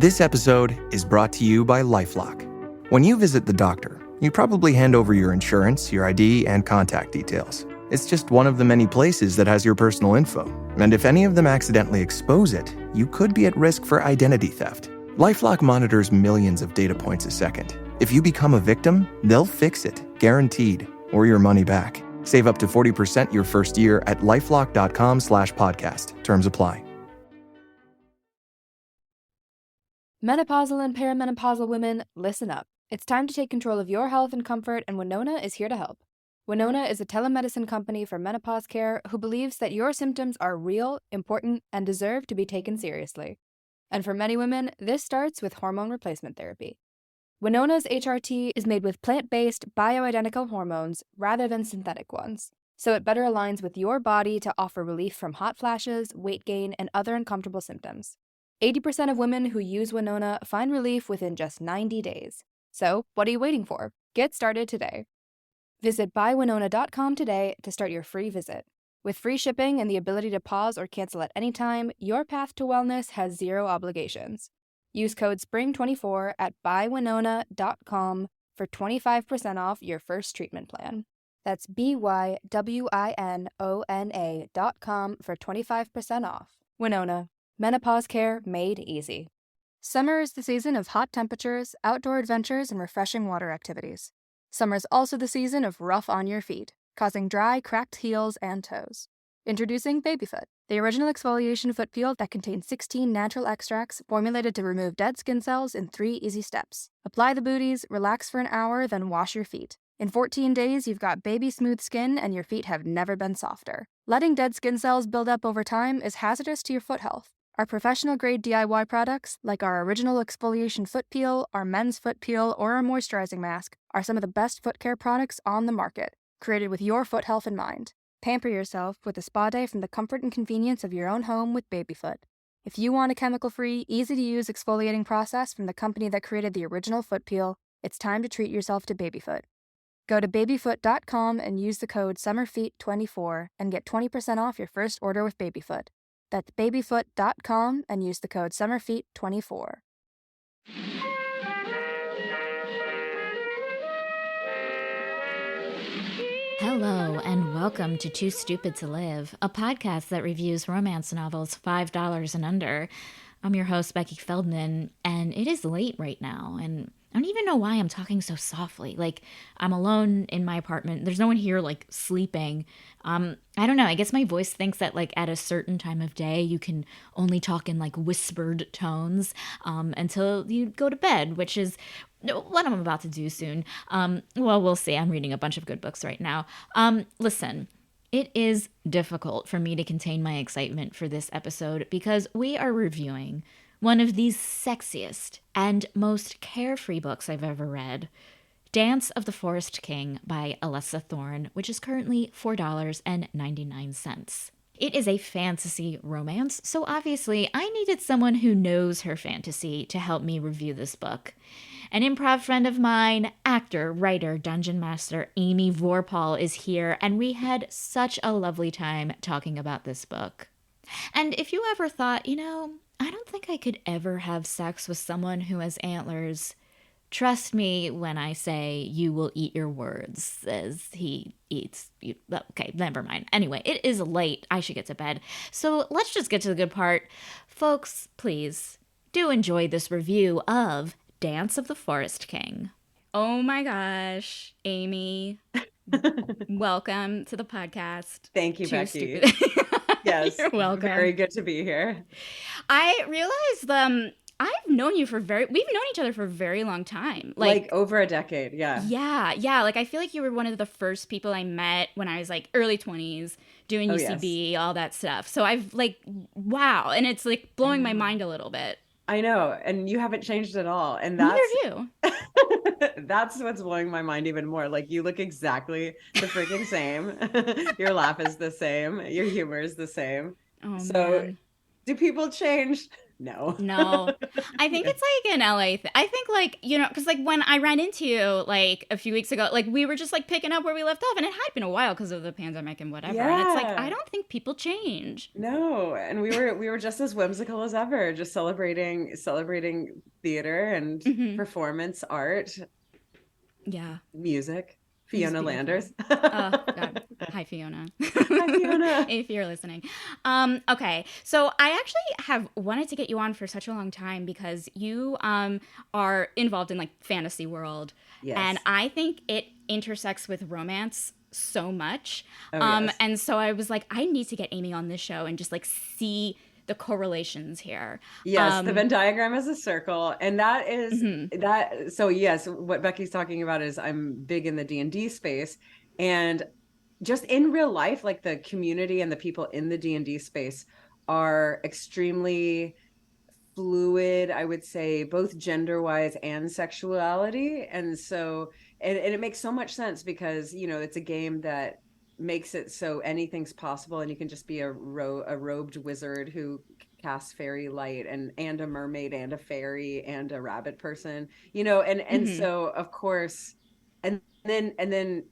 This episode is brought to you by LifeLock. When you visit the doctor, you probably hand over your insurance, your ID, and contact details. It's just one of the many places that has your personal info. And if any of them accidentally expose it, you could be at risk for identity theft. LifeLock monitors millions of data points a second. If you become a victim, they'll fix it, guaranteed, or your money back. Save up to 40% your first year at lifelock.com/podcast. Terms apply. Menopausal and perimenopausal women, listen up. It's time to take control of your health and comfort, and Winona is here to help. Winona is a telemedicine company for menopause care who believes that your symptoms are real, important, and deserve to be taken seriously. And for many women, this starts with hormone replacement therapy. Winona's HRT is made with plant-based, bioidentical hormones rather than synthetic ones, so it better aligns with your body to offer relief from hot flashes, weight gain, and other uncomfortable symptoms. 80% of women who use Winona find relief within just 90 days. So, what are you waiting for? Get started today. Visit buywinona.com today to start your free visit. With free shipping and the ability to pause or cancel at any time, your path to wellness has zero obligations. Use code SPRING24 at buywinona.com for 25% off your first treatment plan. That's BYWINONA.com for 25% off. Winona. Menopause care made easy. Summer is the season of hot temperatures, outdoor adventures, and refreshing water activities. Summer is also the season of rough on your feet, causing dry, cracked heels and toes. Introducing Babyfoot, the original exfoliation foot peel that contains 16 natural extracts formulated to remove dead skin cells in 3 easy steps. Apply the booties, relax for an hour, then wash your feet. In 14 days, you've got baby smooth skin and your feet have never been softer. Letting dead skin cells build up over time is hazardous to your foot health. Our professional-grade DIY products, like our original exfoliation foot peel, our men's foot peel, or our moisturizing mask, are some of the best foot care products on the market, created with your foot health in mind. Pamper yourself with a spa day from the comfort and convenience of your own home with Babyfoot. If you want a chemical-free, easy-to-use exfoliating process from the company that created the original foot peel, it's time to treat yourself to Babyfoot. Go to babyfoot.com and use the code SUMMERFEET24 and get 20% off your first order with Babyfoot. That's babyfoot.com and use the code SUMMERFEET24. Hello, and welcome to Too Stupid to Live, a podcast that reviews romance novels $5 and under. I'm your host, Becky Feldman, and it is late right now, and I don't even know why I'm talking so softly. Like, I'm alone in my apartment. There's no one here, like, sleeping. I don't know. I guess my voice thinks that, like, at a certain time of day, you can only talk in, like, whispered tones until you go to bed, which is what I'm about to do soon. Well, we'll see. I'm reading a bunch of good books right now. Listen. It is difficult for me to contain my excitement for this episode because we are reviewing one of the sexiest and most carefree books I've ever read, Dance of the Forest King by Alessa Thorne, which is currently $4.99. It is a fantasy romance, so obviously I needed someone who knows her fantasy to help me review this book. An improv friend of mine, actor, writer, dungeon master Amy Vorpahl is here, and we had such a lovely time talking about this book. And if you ever thought, I don't think I could ever have sex with someone who has antlers, trust me when I say you will eat your words as he eats you. Okay, never mind. Anyway, it is late. I should get to bed. So let's just get to the good part. Folks, please do enjoy this review of Dance of the Forest King. Oh my gosh, Amy, welcome to the podcast. Thank you, Too Becky. Stupid. Yes, You're welcome. Very good to be here. I realized we've known each other for a very long time. Like over a decade, yeah. Yeah. Like, I feel like you were one of the first people I met when I was, like, early 20s, doing UCB, all that stuff. So I've, like, wow. And it's, like, blowing my mind a little bit. I know. And you haven't changed at all. And Neither do you. That's what's blowing my mind even more. Like, you look exactly the freaking same. Your laugh is the same. Your humor is the same. Oh, so man. do people change? No. No, I think it's like an LA thing. I think like, you know, because like when I ran into you like a few weeks ago, like we were just like picking up where we left off, and it had been a while because of the pandemic and whatever. And it's like, I Yeah. don't think people change. No, and we were just as whimsical as ever, just celebrating theater and Hmm. performance art, Yeah, music. it was Fiona beautiful. Landers. Oh God. Hi, Fiona. Hi, Fiona. If you're listening. Okay. So I actually have wanted to get you on for such a long time because you are involved in like fantasy world. And Yes. I think it intersects with romance so much. Oh, yes. And so I was like, I need to get Amy on this show and just like see the correlations here. Yes, the Um, Venn diagram is a circle, and that is mhm, that. So yes, what Becky's talking about is I'm big in the D&D space, and just in real life, like the community and the people in the D&D space are extremely fluid, I would say, both gender wise and sexuality. And so, and it makes so much sense because, you know, it's a game that makes it so anything's possible, and you can just be a robed wizard who casts fairy light, and a mermaid and a fairy and a rabbit person, you know, and mhm, so of course, and then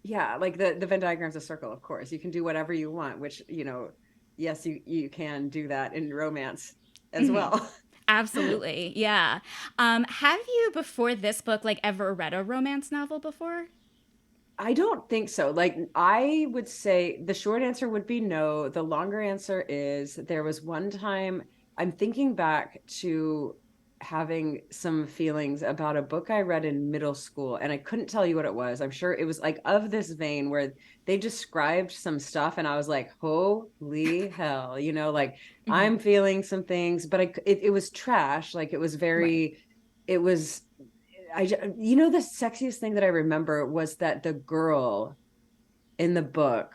yeah, like the Venn diagram's a circle, of course. You can do whatever you want, which, you know, yes, you can do that in romance as mhm. well. Absolutely. Yeah. Have you before this book like ever read a romance novel before? I don't think so. Like, I would say the short answer would be no. The longer answer is there was one time, I'm thinking back to having some feelings about a book I read in middle school, and I couldn't tell you what it was. I'm sure it was like of this vein where they described some stuff, and I was like, holy hell, you know, like Hmm. I'm feeling some things, but it was trash. Like, it was Right. very, it was you know, the sexiest thing that I remember was that the girl in the book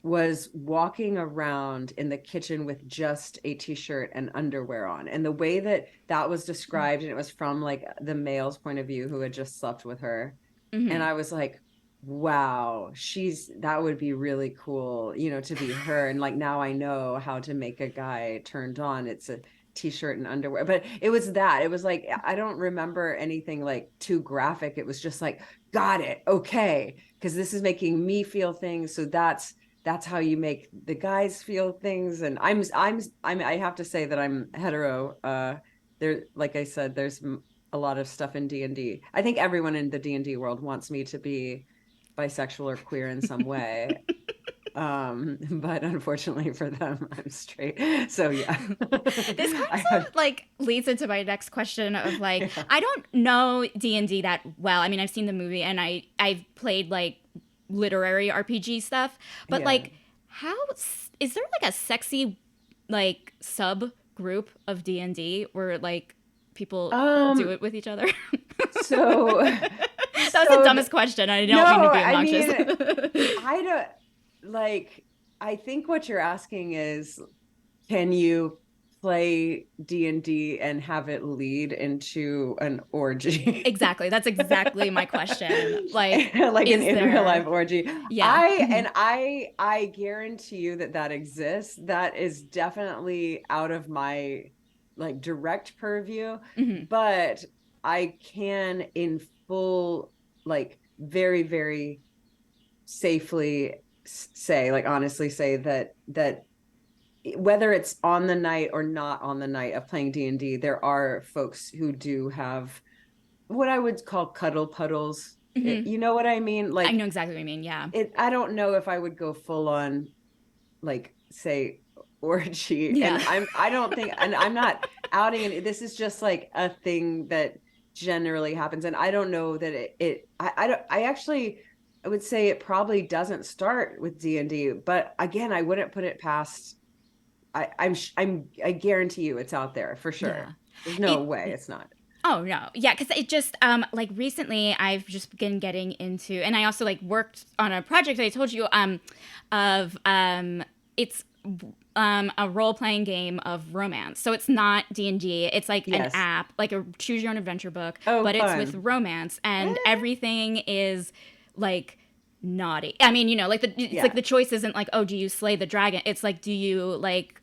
was walking around in the kitchen with just a t-shirt and underwear on. And the way that that was described, and it was from like the male's point of view who had just slept with her. And Hmm. I was like, wow, that would be really cool, you know, to be her. And like, now I know how to make a guy turned on. It's a t-shirt and underwear. But it was that. It was like, I don't remember anything like too graphic. It was just like, got it. Okay. Because this is making me feel things. So that's how you make the guys feel things. And I have to say that I'm hetero. There, like I said, there's a lot of stuff in D&D. I think everyone in the D&D world wants me to be bisexual or queer in some way. But unfortunately for them, I'm straight. So yeah. This kind I had, of like leads into my next question of like yeah. I don't know D&D that well. I mean, I've seen the movie and I've played like literary RPG stuff, but Yeah. like is there like a sexy like sub group of D&D where like people do Um, it with each other? so That was the so dumbest question. I no, don't mean to be I obnoxious. mean, I don't like, I think what you're asking is, can you play D&D and have it lead into an orgy? Exactly. That's exactly my question. Like, Like an is in real life there? orgy. Yeah. I guarantee you that that exists. That is definitely out of my like direct purview, Hmm. but I can in full, like, very, very safely say, like, honestly say that whether it's on the night or not on the night of playing D&D, there are folks who do have what I would call cuddle puddles. Hmm. You know what I mean? I Like, know exactly what you mean. Yeah. I don't know if I would go full on, like, say, orgy. Yeah. And I don't think, and I'm not outing it. This is just like a thing that generally happens. And I don't know that I don't, I actually, I would say it probably doesn't start with D&D, but again, I wouldn't put it past, I guarantee you it's out there for Yeah. sure. There's no It. way it's not. Oh no. Yeah, because it just like recently I've just been getting into, and I also like worked on a project I told you of it's a role playing game of romance. So it's not D&D. It's like an Yes. app, like a choose your own adventure book, Oh, but it's with fun. romance, and Eh, everything is like naughty. I mean, like it's like the choice isn't like, oh, do you slay the dragon? It's like, do you like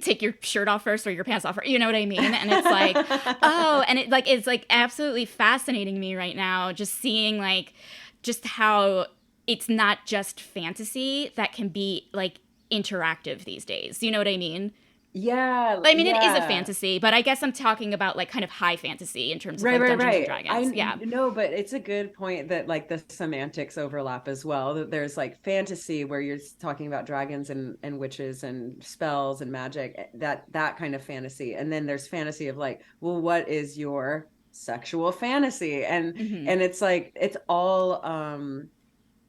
take your shirt off first or your pants off first? You know what I mean? And it's like, oh, and it's like absolutely fascinating me right now, just seeing like just how it's not just fantasy that can be like interactive these days. You know what I mean? Yeah. I mean, it is a fantasy, but I guess I'm talking about like kind of high fantasy in terms of like Dungeons and Dragons. Yeah. No, but it's a good point that like the semantics overlap as well. That there's like fantasy where you're talking about dragons and witches and spells and magic, that kind of fantasy. And then there's fantasy of like, well, what is your sexual fantasy? And it's like, it's all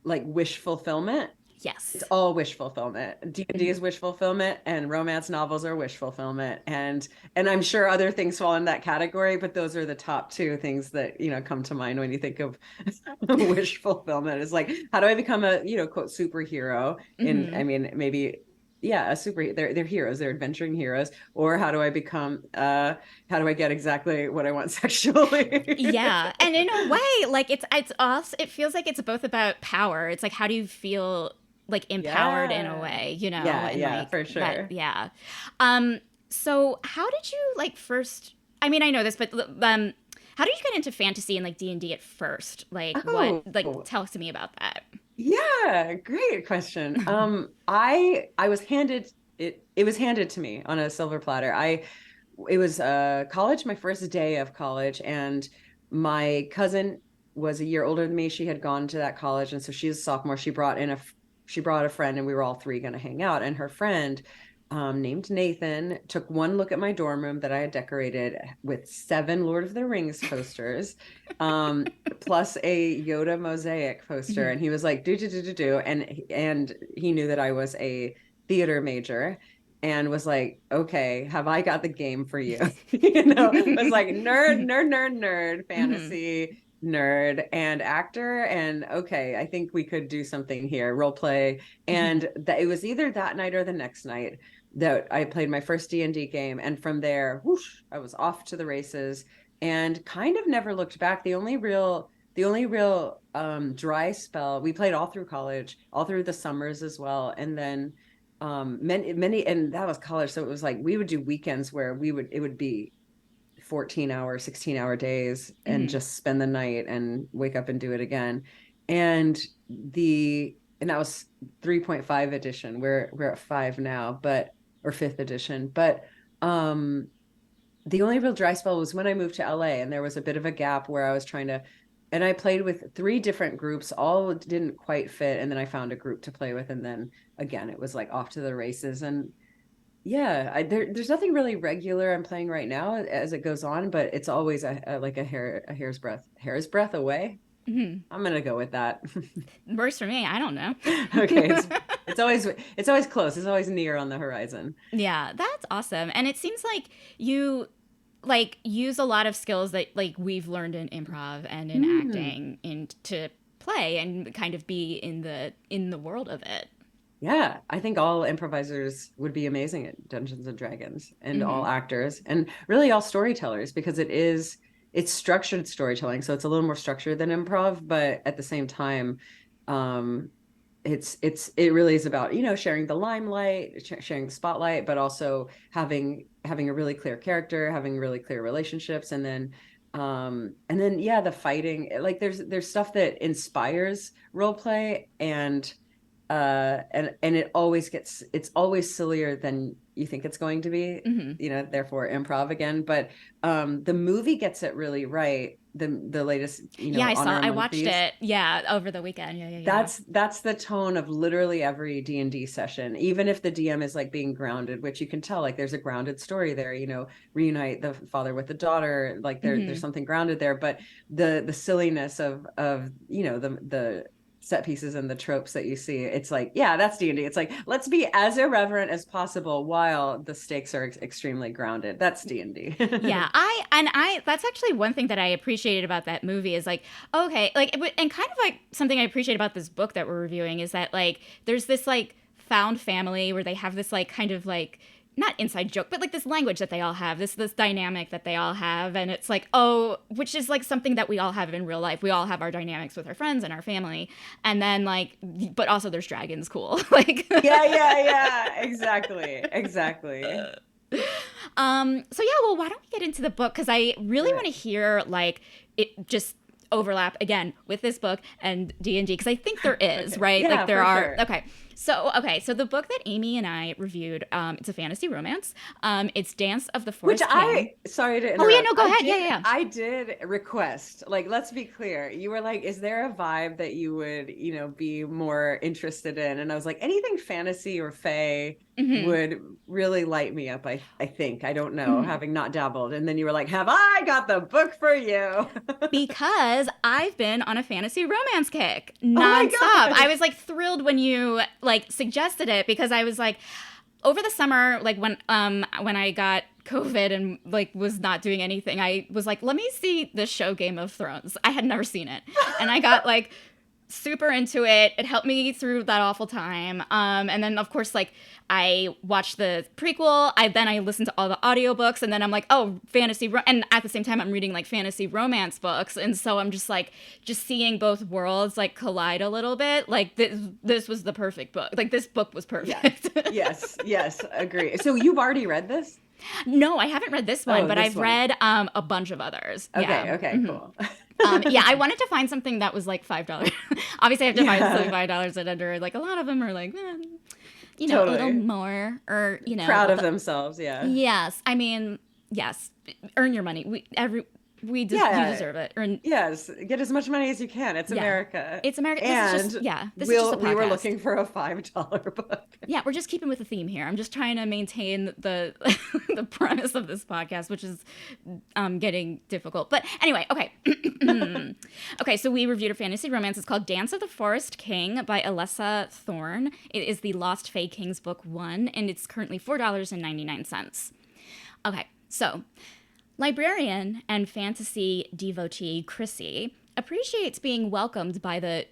like wish fulfillment. Yes. It's all wish fulfillment. D&D is wish fulfillment, and romance novels are wish fulfillment. And I'm sure other things fall in that category, but those are the top two things that, come to mind when you think of wish fulfillment. Is like, how do I become a, quote, superhero? I mean, maybe, yeah, a super, they're heroes, they're adventuring heroes. Or how do I become, how do I get exactly what I want sexually? Yeah. And in a way, like it's also, it feels like it's both about power. It's like, how do you feel like empowered in a way, Yeah, and yeah, like, for sure. Yeah. So how did you like first, I mean, I know this, but how did you get into fantasy and like D&D at first? Like tell us to me about that. Yeah, great question. I was handed it was handed to me on a silver platter. It was college, my first day of college, and my cousin was a year older than me. She had gone to that college, and so she's a sophomore. She brought a friend, and we were all three going to hang out. And her friend, named Nathan, took one look at my dorm room that I had decorated with 7 Lord of the Rings posters, plus a Yoda mosaic poster. And he was like, do. And he knew that I was a theater major and was like, okay, have I got the game for you? It was like nerd, fantasy, nerd and actor, and okay, I think we could do something here, role play. And it was either that night or the next night that I played my first D&D game, and from there, whoosh, I was off to the races and kind of never looked back. The only real dry spell, we played all through college, all through the summers as well, and then many, and that was college, so it was like we would do weekends where it would be 14-hour, 16-hour days, and just spend the night and wake up and do it again. And that was 3.5 edition. We're at 5 now, or 5th edition. But the only real dry spell was when I moved to LA, and there was a bit of a gap where I was and I played with 3 different groups, all didn't quite fit. And then I found a group to play with. And then again, it was like off to the races. And yeah, there's nothing really regular I'm playing right now as it goes on, but it's always a hair's breadth away. I'm gonna go with that. Works for me. I don't know. Okay, it's always close. It's always near on the horizon. Yeah, that's awesome. And it seems like you like use a lot of skills that like we've learned in improv and in acting into play and kind of be in the world of it. Yeah, I think all improvisers would be amazing at Dungeons and Dragons, and all actors, and really all storytellers, because it's structured storytelling. So it's a little more structured than improv, but at the same time, it really is about, sharing the limelight, sharing the spotlight, but also having a really clear character, having really clear relationships. And then yeah, the fighting, like there's stuff that inspires role play, and it's always sillier than you think it's going to be, therefore improv again. But the movie gets it really right. The latest, I watched it over the weekend. Yeah. That's the tone of literally every D&D session, even if the DM is like being grounded, which you can tell, like there's a grounded story there, reunite the father with the daughter, like there's something grounded there. But the silliness of the set pieces and the tropes that you see, it's like, yeah, that's D&D. It's like, let's be as irreverent as possible while the stakes are extremely grounded. That's D&D. Yeah, I that's actually one thing that I appreciated about that movie is like, okay, like, and kind of like something I appreciate about this book that we're reviewing is that like there's this like found family where they have this like kind of like not inside joke, but like this language that they all have, this dynamic that they all have. And it's like, oh, which is like something that we all have in real life. We all have our dynamics with our friends and our family. And then like, but also there's dragons, cool. Like, yeah, exactly. So yeah, well, why don't we get into the book? Because I really want to hear like it just overlap again with this book and D&D, because I think there is, right? Yeah, like there for are. sure. Okay. So the book that Amy and I reviewed, it's a fantasy romance. It's Dance of the Forest King. Sorry to interrupt. Oh yeah, no, go ahead. Yeah. I did request, like, let's be clear. You were like, is there a vibe that you would, be more interested in? And I was like, anything fantasy or fae would really light me up. I think, I don't know, having not dabbled. And then you were like, have I got the book for you? Because I've been on a fantasy romance kick Oh my nonstop. God. I was like thrilled when you like suggested it, because I was like, over the summer, like when I got COVID and like was not doing anything, I was like, let me see this show Game of Thrones. I had never seen it, and I got like super into it. It helped me through that awful time. And then of course, like I watched the prequel. I listened to all the audiobooks, and then I'm like, oh, and at the same time I'm reading like fantasy romance books. And so I'm just like, seeing both worlds like collide a little bit. Like this was the perfect book. Like this book was perfect. Yes, agree. So you've already read this? No, I haven't read this one, but this I've one. read a bunch of others. Okay, cool. Yeah, I wanted to find something that was like $5. Obviously, I have to find something $5 and under. Like a lot of them are like, a little more, or proud of themselves. Yeah. Yes, I mean, yes, earn your money. You deserve it. Yes, get as much money as you can. It's America. It's America. And this is just a podcast. We were looking for a $5 book. Yeah, we're just keeping with the theme here. I'm just trying to maintain the the premise of this podcast, which is getting difficult. But anyway, okay. Okay, so we reviewed a fantasy romance. It's called Dance of the Forest King by Alessa Thorne. It is the Lost Fae Kings Book 1, and it's currently $4.99. Okay, so librarian and fantasy devotee Chrissy appreciates being welcomed by the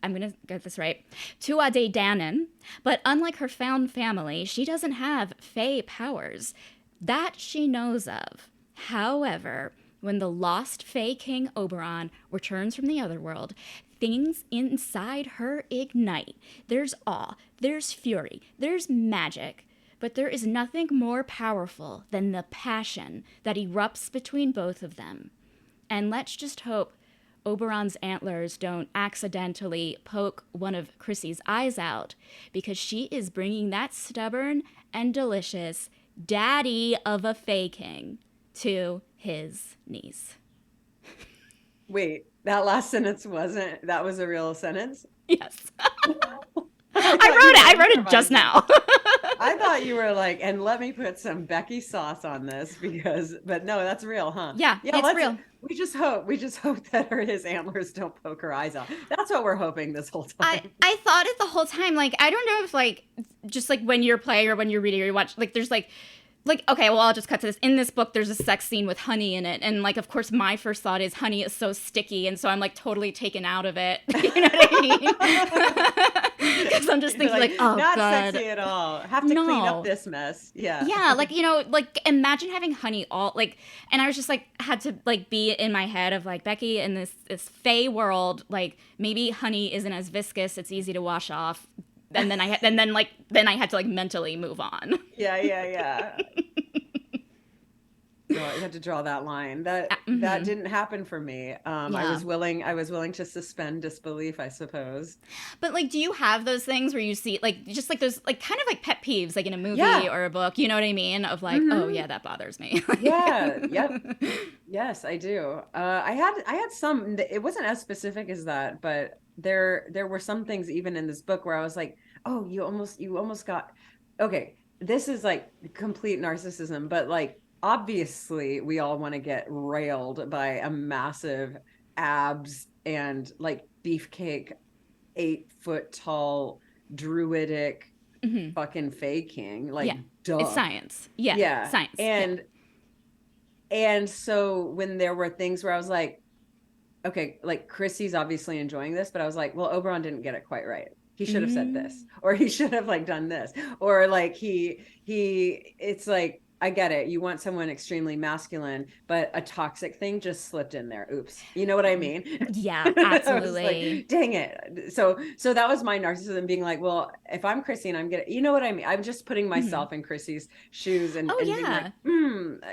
I'm going to get this right, Tuatha Danann, but unlike her found family, she doesn't have fae powers. That she knows of. However, when the lost fae king Oberon returns from the otherworld, things inside her ignite. There's awe, there's fury, there's magic. But there is nothing more powerful than the passion that erupts between both of them. And let's just hope Oberon's antlers don't accidentally poke one of Chrissy's eyes out, because she is bringing that stubborn and delicious daddy of a fae king to his knees. Wait, that last sentence that was a real sentence? Yes. I wrote it just now. I thought you were like, and let me put some Becky sauce on this but no, that's real, huh? Yeah, it's real. We just hope that his antlers don't poke her eyes out. That's what we're hoping this whole time. I thought it the whole time. Like, I don't know if like, just like when you're playing or when you're reading or you watch, like there's like, okay, well, I'll just cut to this. In this book, there's a sex scene with honey in it. And, like, of course, my first thought is honey is so sticky. And so I'm, like, totally taken out of it. You know what I mean? Because I'm just thinking, like, oh, not God. sexy at all. Have to clean up this mess. Yeah. Yeah, like, like, imagine having honey all, like, and I was just, like, had to, like, be in my head of, like, Becky, in this fae world, like, maybe honey isn't as viscous. It's easy to wash off. And then I had to like mentally move on. Yeah. So you had to draw that line. That didn't happen for me. I was willing to suspend disbelief, I suppose. But like, do you have those things where you see like just like those like kind of like pet peeves, like in a movie or a book? You know what I mean? Of like, oh yeah, that bothers me. Yeah. Yep. Yes, I do. I had some. It wasn't as specific as that, but there were some things even in this book where I was like, oh, you almost got, okay, this is like complete narcissism, but like obviously we all want to get railed by a massive abs and like beefcake 8-foot tall druidic fucking fae king, like duh. It's science. Yeah. Science. And so when there were things where I was like, okay, like Chrissy's obviously enjoying this, but I was like, well, Oberon didn't get it quite right. he should have said this, or he should have like done this, or like it's like, I get it. You want someone extremely masculine, but a toxic thing just slipped in there. Oops. You know what I mean? Yeah, I was absolutely. like, dang it. So that was my narcissism, being like, well, if I'm Chrissy and I'm getting, you know what I mean? I'm just putting myself in Chrissy's shoes and being like,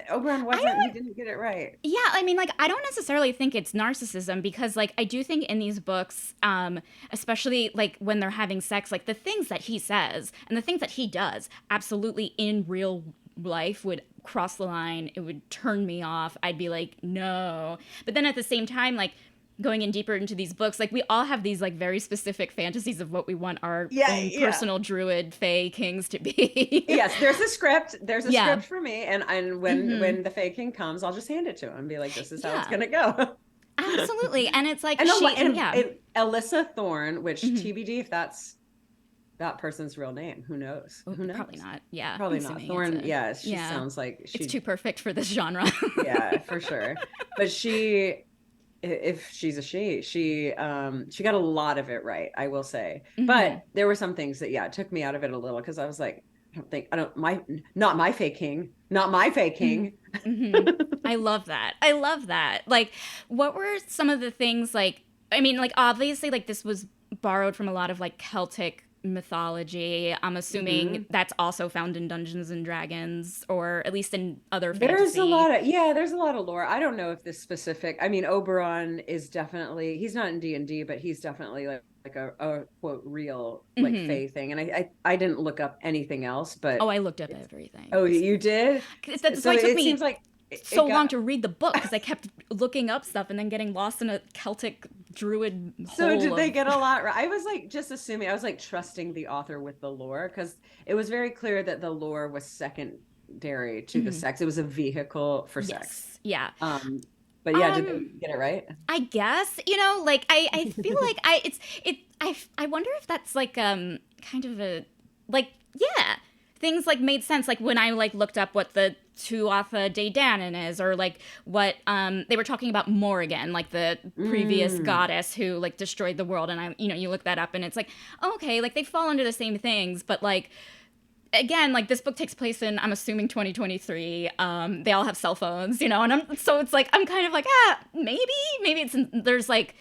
Oberon he didn't get it right. Yeah, I mean, like, I don't necessarily think it's narcissism, because, like, I do think in these books, especially, like, when they're having sex, like, the things that he says and the things that he does absolutely in real life would cross the line. It would turn me off. I'd be like, no. But then at the same time, like, going in deeper into these books, like, we all have these, like, very specific fantasies of what we want our own personal druid fae kings to be. Yes, there's a script script for me, and when the fae king comes, I'll just hand it to him and be like, this is how it's gonna go. Absolutely. And it's like, and Alyssa Thorne, which TBD if that's that person's real name. Who knows? Who knows? Probably not. Yeah. Probably not. Thorne, she sounds like it's too perfect for this genre. Yeah, for sure. But if she's a she got a lot of it right, I will say. But there were some things that took me out of it a little, because I was like, not my fake king. I love that. Like, what were some of the things, like, I mean, like, obviously, like, this was borrowed from a lot of, like, Celtic mythology. I'm assuming that's also found in Dungeons and Dragons, or at least in other fantasy. There's a lot of lore. I don't know if this specific, I mean, Oberon is definitely, he's not in D&D, but he's definitely like a quote real like fae thing. And I didn't look up anything else, but I looked up everything. Oh, you did? That's why it took me so long to read the book, because I kept looking up stuff and then getting lost in a Celtic druid hole. So did they get a lot right? I was like just assuming, I was like trusting the author with the lore, because it was very clear that the lore was secondary to the sex. It was a vehicle for sex. Yeah. But yeah, did they get it right? I guess, like, I feel like I wonder if that's like kind of a, like, things like made sense, like when I like looked up what the Tuatha De Danann is, or like what they were talking about Morrigan, like the previous goddess who like destroyed the world, and I you look that up and it's like, okay, like they fall under the same things, but like, again, like, this book takes place in, I'm assuming, 2023. They all have cell phones, and so it's like, I'm kind of like, maybe there's like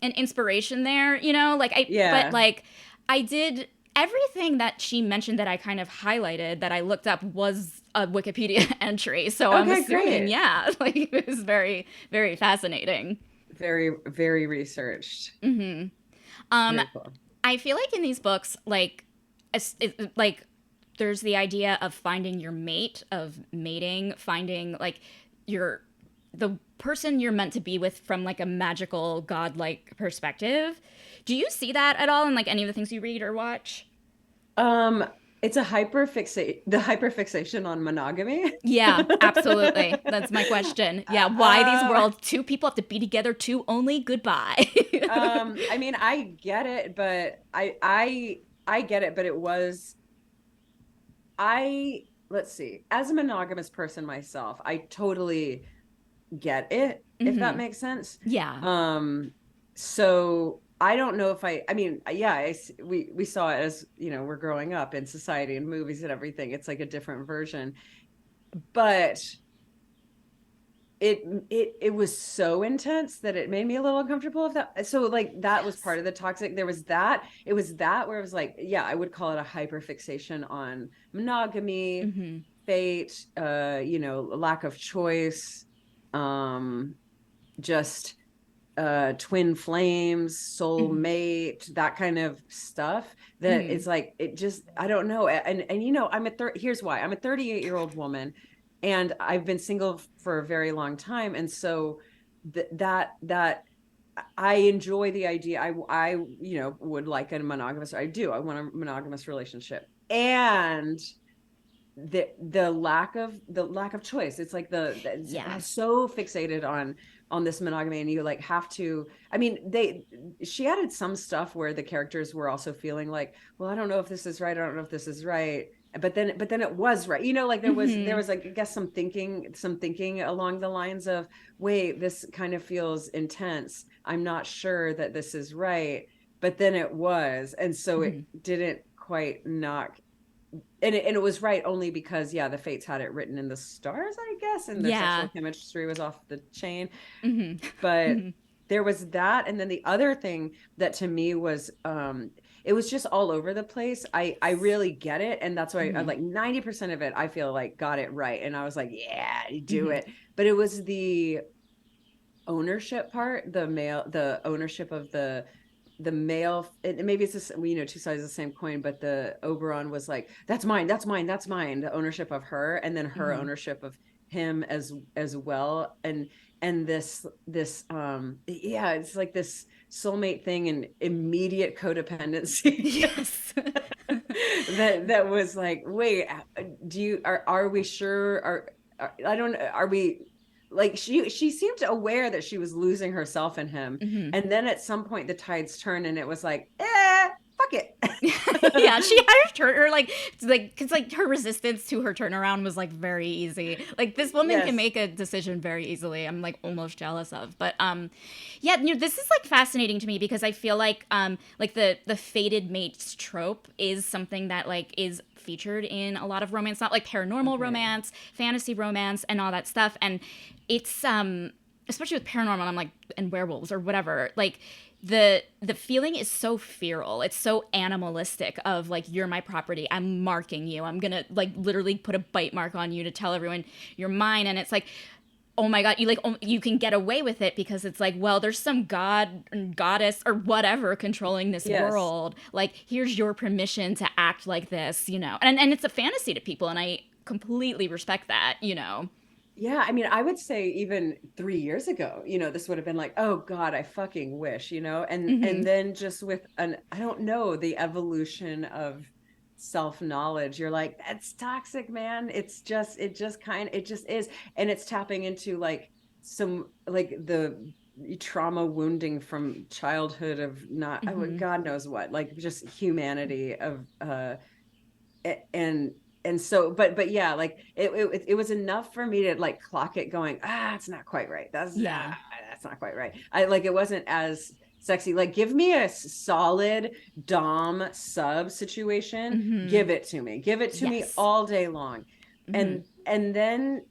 an inspiration there, like but like I did everything that she mentioned that I kind of highlighted that I looked up was a Wikipedia entry. So I'm assuming, like, it was very, very fascinating. Very, very researched. Very cool. I feel like in these books, like, there's the idea of finding your mate, of mating, finding like the person you're meant to be with from like a magical godlike perspective. Do you see that at all in like any of the things you read or watch? It's the hyperfixation on monogamy. Yeah, absolutely. That's my question. Yeah, why these worlds? Two people have to be together, two only. Goodbye. I mean, I get it, but I get it, but it was, let's see, as a monogamous person myself, I totally get it, if that makes sense. Yeah. So I don't know if we saw it as, we're growing up in society and movies and everything. It's like a different version, but it was so intense that it made me a little uncomfortable with that. So like that was part of the toxic. There was that. It was that where it was like, I would call it a hyperfixation on monogamy, fate, lack of choice, just twin flames, soulmate, that kind of stuff, that it's like, it just, I don't know. And here's why. I'm a 38-year-old woman, and I've been single for a very long time. And so that I enjoy the idea. I would like a monogamous, I want a monogamous relationship. And the lack of choice. It's like I'm so fixated on this monogamy, and you like have to, I mean, she added some stuff where the characters were also feeling like, well, I don't know if this is right. I don't know if this is right. But then it was right. Like there was like, I guess some thinking along the lines of, wait, this kind of feels intense. I'm not sure that this is right. but then it was, and so it didn't quite knock. And it was right only because the fates had it written in the stars, I guess, and their sexual chemistry was off the chain. But there was that, and then the other thing that to me was it was just all over the place. I really get it, and that's why I like 90% of it I feel like got it right, and I was like, yeah, you do it. But it was the ownership part, the ownership of the male, maybe it's just, two sides of the same coin, but the Oberon was like, that's mine, the ownership of her, and then her ownership of him as well, and this it's like this soulmate thing and immediate codependency. Yes. that was like, wait, are we sure, are we, like, she seemed aware that she was losing herself in him, and then at some point the tides turned and it was like, fuck it. Yeah, she had her like because like her resistance to her turnaround was like very easy. Like, this woman can make a decision very easily. I'm like almost jealous of, but this is like fascinating to me because I feel like the fated mates trope is something that like is featured in a lot of romance, not like paranormal romance, fantasy romance, and all that stuff. And it's especially with paranormal, I'm like, and werewolves or whatever, like the feeling is so feral. It's so animalistic of like, you're my property, I'm marking you, I'm gonna like literally put a bite mark on you to tell everyone you're mine. And it's like, oh my God, you can get away with it because it's like, well, there's some god and goddess or whatever controlling this world. Like, here's your permission to act like this, and it's a fantasy to people. And I completely respect that, Yeah, I mean, I would say even 3 years ago, this would have been like, oh God, I fucking wish, and then just with I don't know, the evolution of self-knowledge, you're like, that's toxic, man. It just is. And it's tapping into like some, like the trauma wounding from childhood of not, God knows what, like just humanity of, and so, but yeah, like it was enough for me to like clock it going, it's not quite right. That's not quite right. It wasn't as sexy. Like, give me a solid dom sub situation. Give it to me me all day long. And then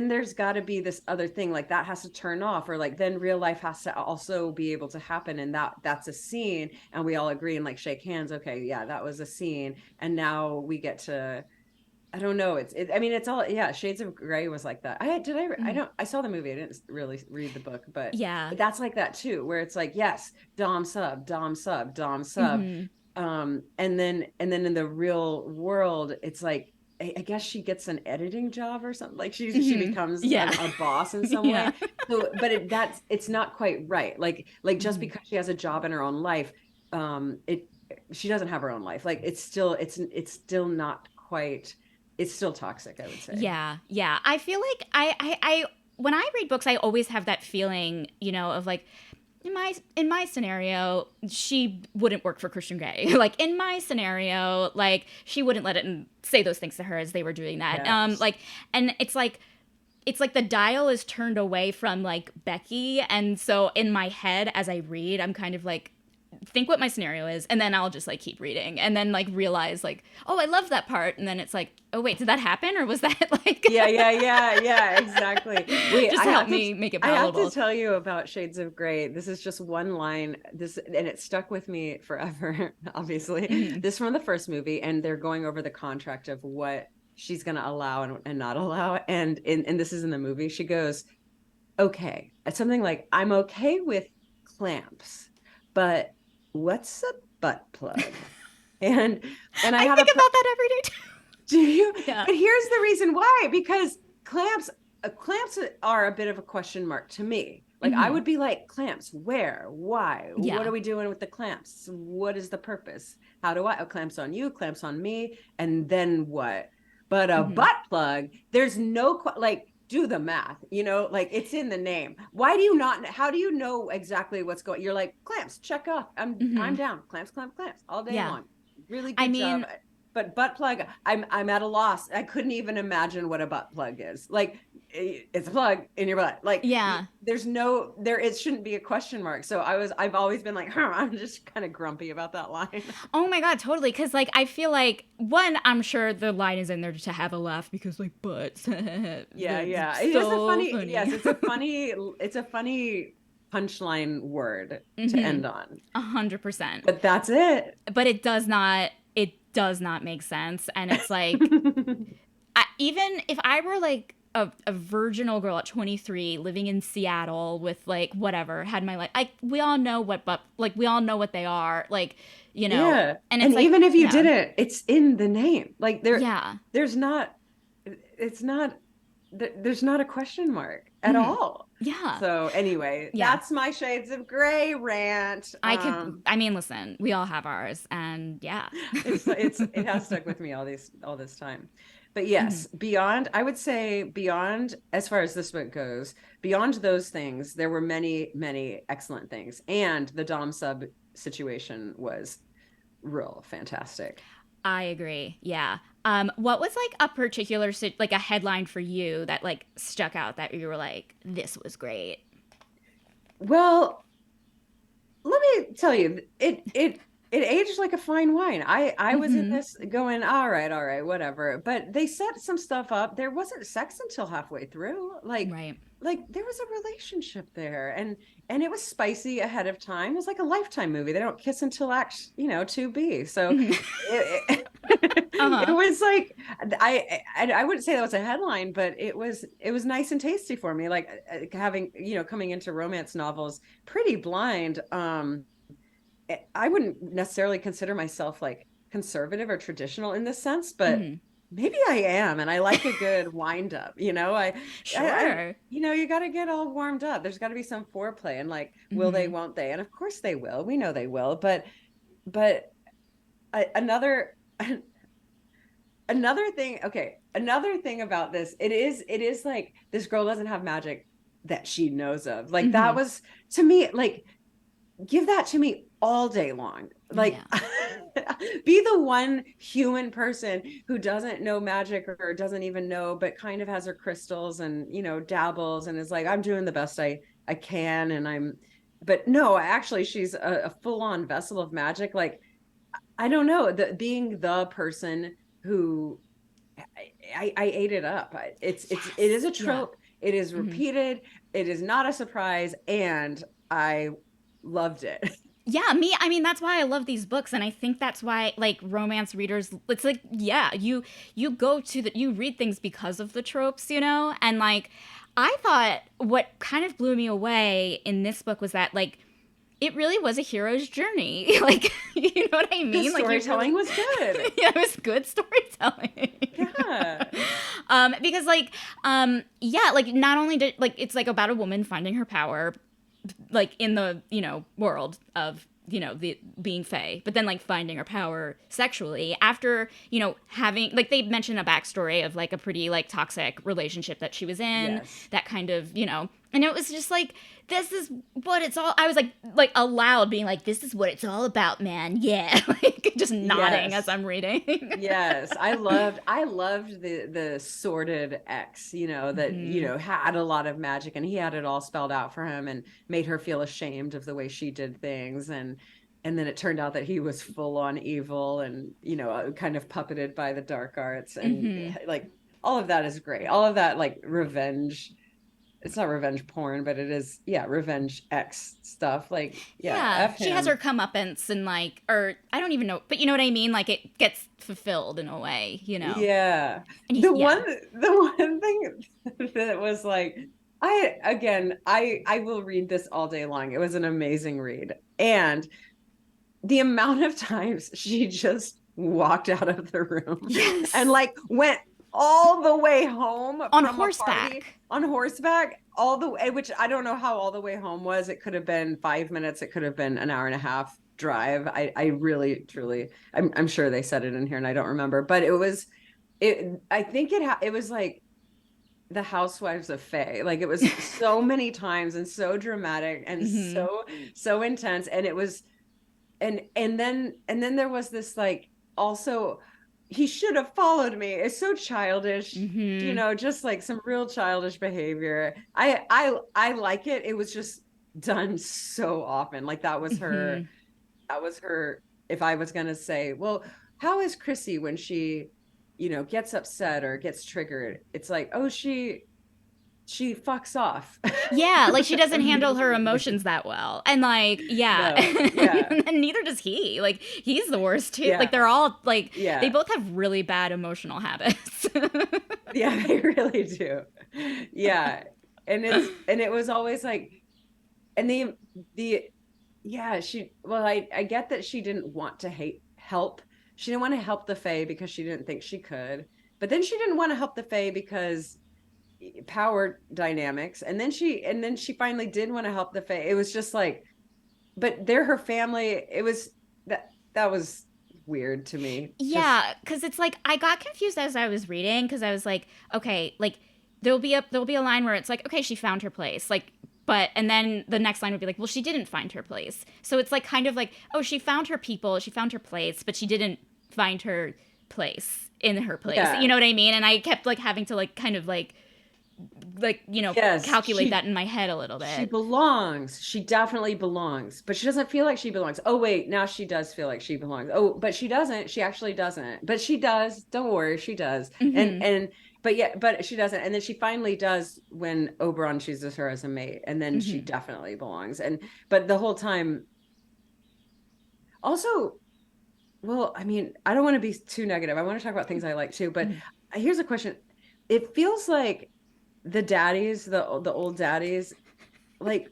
there's got to be this other thing, like that has to turn off, or like then real life has to also be able to happen, and that's a scene, and we all agree and like shake hands, okay, yeah, that was a scene, and now we get to, I don't know, it's all, Shades of Grey was like that. I saw the movie, I didn't really read the book, but that's like that too, where it's like, yes, dom sub, and then in the real world it's like, I guess she gets an editing job or something. Like she becomes a boss in some way. So, but it's not quite right. Like just because she has a job in her own life, she doesn't have her own life. Like it's still not quite. It's still toxic, I would say. Yeah. I feel like I when I read books, I always have that feeling, of like, in my scenario, she wouldn't work for Christian Grey. Like, in my scenario, like, she wouldn't let it say those things to her as they were doing that. Yes. And it's like the dial is turned away from like Becky, and so in my head as I read, I'm kind of like, think what my scenario is, and then I'll just like keep reading, and then like realize like, oh, I love that part, and then it's like, oh wait, did that happen, or was that like yeah, exactly. Wait, just to help me make it palatable. I have to tell you about Shades of Grey. This is just one line, and it stuck with me forever. Obviously, this from the first movie, and they're going over the contract of what she's going to allow and not allow, and this is in the movie. She goes, okay, it's something like, I'm okay with clamps, but what's a butt plug? and I think about that every day too. Do you? Yeah. But here's the reason why, because clamps are a bit of a question mark to me. Like, I would be like, clamps, where, why, what are we doing with the clamps? What is the purpose? How do clamps on you, clamps on me, and then what? But a butt plug, there's no, like, do the math, like, it's in the name. Why do you not, how do you know exactly what's going, you're like, clamps, check off, I'm down, clamps all day long. Really good job. But butt plug, I'm at a loss. I couldn't even imagine what a butt plug is. Like, it's a plug in your butt. Like, Yeah. it shouldn't be a question mark. So I've always been like, I'm just kind of grumpy about that line. Oh my God, totally. Because like I feel like one, I'm sure the line is in there to have a laugh because like butts. Yeah. It's It is so a funny. funny. Yes, it's a funny punchline word to end on. 100%. But that's it. But it does not make sense. And it's like, even if I were like a virginal girl at 23 living in Seattle with like whatever, had my life, we all know what they are, like, you know. Yeah. And it's like, even if you didn't, it's in the name. Like there's not a question mark at all. Yeah. So anyway, that's my Shades of Grey rant. I mean, listen, we all have ours, and yeah, it has stuck with me all this time. But yes, I would say beyond, as far as this book goes, beyond those things, there were many, many excellent things. And the Dom sub situation was real fantastic. I agree. Yeah. What was like a particular, like a headline for you that like stuck out that you were like, this was great? Well, let me tell you, it aged like a fine wine. I was in this going, all right, whatever. But they set some stuff up. There wasn't sex until halfway through. Like there was a relationship there, and it was spicy ahead of time. It was like a Lifetime movie. They don't kiss until act, 2B. So it was like, I wouldn't say that was a headline, but it was nice and tasty for me. Like having, coming into romance novels pretty blind. I wouldn't necessarily consider myself like conservative or traditional in this sense, but maybe I am. And I like a good wind up, Sure. You got to get all warmed up. There's got to be some foreplay and like, will they, won't they? And of course they will. We know they will. But another thing about this, it is like, this girl doesn't have magic that she knows of. Like that was, to me, like, give that to me all day long. Like be the one human person who doesn't know magic or doesn't even know, but kind of has her crystals and, dabbles and is like, I'm doing the best I can. But no, actually she's a full-on vessel of magic. Like, I don't know, being the person who I ate it up. It is a trope. It is repeated. It is not a surprise. And I loved it. Yeah, I mean, that's why I love these books. And I think that's why, like, romance readers, it's like, yeah, you read things because of the tropes, And, like, I thought what kind of blew me away in this book was that, like, it really was a hero's journey. Like, you know what I mean? The storytelling was good. Yeah, it was good storytelling. Yeah. Because, like, like, not only did, like, it's, like, about a woman finding her power, like in the world of the being fae, but then like finding her power sexually after having, like, they mentioned a backstory of like a pretty like toxic relationship that she was in, that kind of and it was just like, this is what it's all, I was like aloud being like, this is what it's all about, man. Yeah. Like just nodding as I'm reading. Yes. I loved the sordid ex, that, had a lot of magic and he had it all spelled out for him and made her feel ashamed of the way she did things. And then it turned out that he was full on evil and, kind of puppeted by the dark arts. And like, all of that is great. All of that, like, revenge. It's not revenge porn, but it is, revenge X stuff. Like, she has her comeuppance and like, or I don't even know, but you know what I mean? Like, it gets fulfilled in a way, Yeah. The one thing that was like, I will read this all day long. It was an amazing read. And the amount of times she just walked out of the room and like went all the way home on horseback, all the way, which I don't know how all the way home was. It could have been 5 minutes. It could have been an hour and a half drive. I really, truly, I'm sure they said it in here and I don't remember, but I think it was like the Housewives of Fae. Like, it was so many times and so dramatic and so intense. And it was, and then there was this like, also he should have followed me. It's so childish, you Mm-hmm. know, just like some real childish behavior. I like it. It was just done so often. Like Mm-hmm. that was her. If I was gonna say, well, how is Chrissy when she, you know, gets upset or gets triggered? It's like, oh, she fucks off. Yeah, like she doesn't handle her Immediately. emotions that well. And like, yeah. No, yeah, And neither does he. Like he's the worst too. Like yeah, they're all like they yeah, both have really bad emotional habits. yeah, they really do. Yeah. And it was always like, and the yeah, I get that she didn't want to help. She didn't want to help the Fae because she didn't think she could. But then she didn't want to help the Fae because power dynamics. And then she finally did want to help the Fae. It was just like, but they're her family. It was that was weird to me. Just Yeah, because it's like I got confused as I was reading because I was like, okay, like there'll be a line where it's like, okay, she found her place, like, but and then the next line would be like, well, she didn't find her place. So it's like kind of like, oh, she found her people, she found her place, but she didn't find her place in her place. You yeah. know what I mean? And I kept like having to like kind of like you know Yes, calculate that in my head a little she bit. belongs. She definitely belongs, but she doesn't feel like she belongs. Oh, wait, now she does feel like she belongs. Oh, but she doesn't. She actually doesn't. But she does. Don't worry, she does. Mm-hmm. But yeah, but she doesn't. And then she finally does when Oberon chooses her as a mate, and then she Mm-hmm. definitely belongs. But the whole time, also, well, I mean, I don't want to be too negative. I want to talk about things I like too. But Mm-hmm. here's a question: it feels like the daddies, the old daddies, like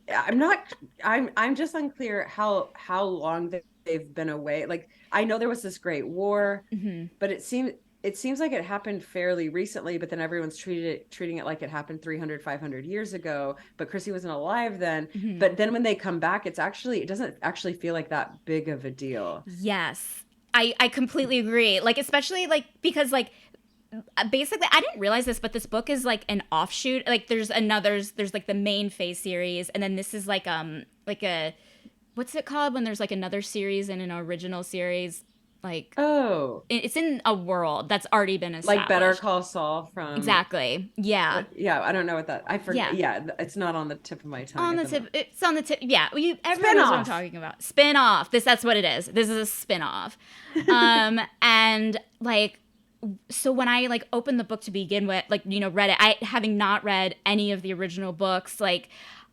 I'm just unclear how long they've been away. Like I know there was this great war, Mm-hmm. but it seems like it happened fairly recently, but then everyone's treating it like it happened 300 500 years ago, but Chrissy wasn't alive then. Mm-hmm. But then when they come back, it doesn't actually feel like that big of a deal. Yes. I completely agree. Like especially like because like basically I didn't realize this, but this book is like an offshoot. Like there's like the main phase series, and then this is like a what's it called when there's like another series in an original series? Like Oh, it's in a world that's already been like Better established. Call Saul from Exactly. Yeah. what? Yeah, I don't know what that. I forget. Yeah. Yeah, it's not on the tip of my tongue On at the the tip, moment. it's on the tip. Yeah, everyone knows what I'm Spin-off. talking about. Spin off. That's what it is. This is a spin off. And like so when I like opened the book to begin with, like you know, read it, I having not read any of the original books, like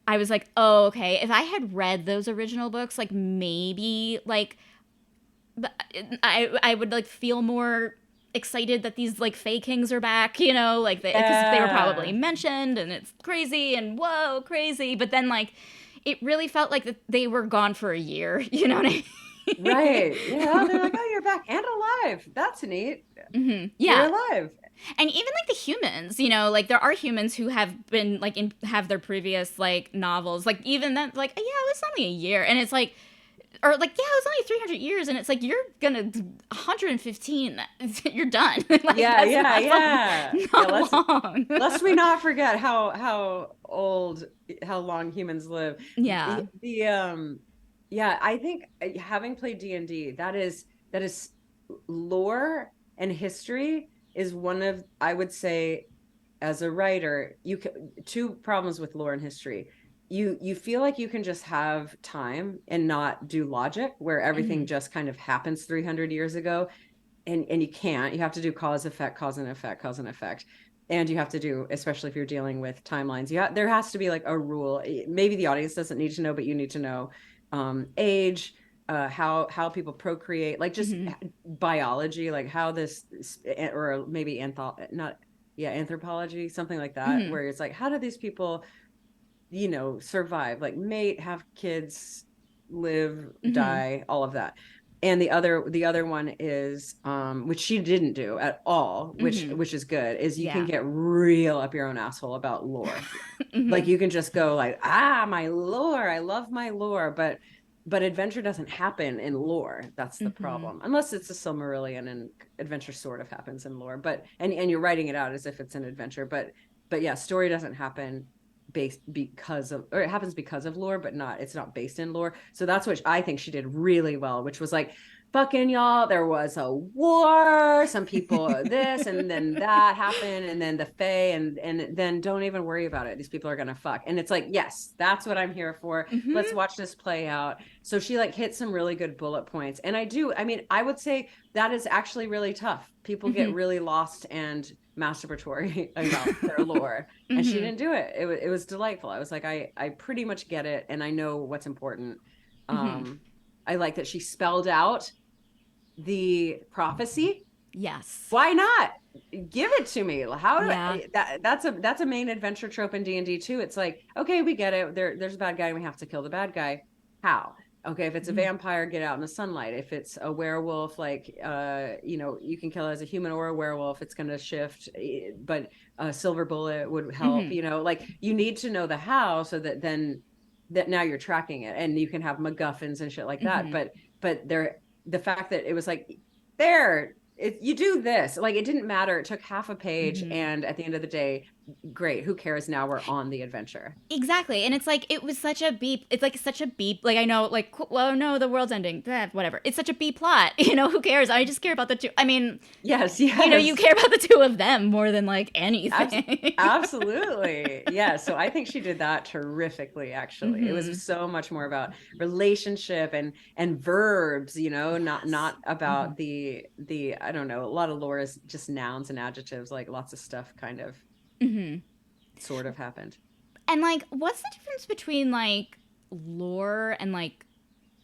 I was like, oh, okay. If I had read those original books, like maybe like I would like feel more excited that these like Fae Kings are back, you know, like because they were probably Yeah. mentioned and it's crazy and whoa, crazy. But then like it really felt like that they were gone for a year, you know what I mean? Right. Yeah. They're like, oh, you're back and alive. That's neat. You're Yeah, alive. and even like the humans, you know, like there are humans who have been like have their previous like novels, like even that, like yeah, it was only a year, and it's like, or like yeah, it was only 300 years, and it's like you're gonna 115, you're done. Like Yeah. that's Yeah. not Yeah. Yeah. not long. Lest we not forget how long humans live. Yeah. Yeah, I think having played D&D, that is lore and history is one of, I would say, as a writer, you can two problems with lore and history. You feel like you can just have time and not do logic where everything Hmm. just kind of happens 300 years ago, and you can't. You have to do cause effect, cause and effect, cause and effect. And you have to do, especially if you're dealing with timelines, there has to be like a rule. Maybe the audience doesn't need to know, but you need to know age, how people procreate, like just Hmm. biology, like how this, or maybe not, yeah, anthropology, something like that, Hmm. where it's like, how do these people, you know, survive, like mate, have kids, live, Hmm. die, all of that. And the other one is which she didn't do at all, Hmm. which is good, is you can Yeah. get real up your own asshole about lore. Hmm. Like you can just go like, my lore, I love my lore, but adventure doesn't happen in lore. That's the Hmm. problem, unless it's a Silmarillion, and adventure sort of happens in lore, but and you're writing it out as if it's an adventure, but yeah, story doesn't happen based because of, or it happens because of lore, but not, it's not based in lore. So that's what I think she did really well, which was like fucking y'all, there was a war, some people this, and then that happened, and then the Fae, and then don't even worry about it. These people are gonna fuck. And it's like, yes, that's what I'm here for. Let's watch this play out. So she like hit some really good bullet points. And I mean, I would say that is actually really tough. People get really lost and masturbatory about their lore. And she didn't do it. It was delightful. I was like, I pretty much get it, and I know what's important. I like that she spelled out the prophecy. Yes. Why not? Give it to me. How do I, that's a main adventure trope in D&D too. It's like, okay, we get it. There's a bad guy and we have to kill the bad guy. How? Okay, if it's a vampire, get out in the sunlight. If it's a werewolf, like you know, you can kill it as a human or a werewolf. It's going to shift, but a silver bullet would help. You know, like you need to know the how, so that then that now you're tracking it, and you can have MacGuffins and shit like that. But the fact that it was like, you do this, like it didn't matter. It took half a page, and at the end of the day, great, who cares? Now we're on the adventure. Exactly. And it's like, it was such a B, it's like such a B, like I know, like, well, no, the world's ending, whatever, it's such a B plot, you know, who cares? I just care about the two. I mean, yes, you know, you care about the two of them more than like anything. Absolutely. Yeah, so I think she did that terrifically, actually. It was so much more about relationship and verbs, you know, not about the I don't know, a lot of lore is just nouns and adjectives, like lots of stuff kind of sort of happened. And like, what's the difference between like lore and like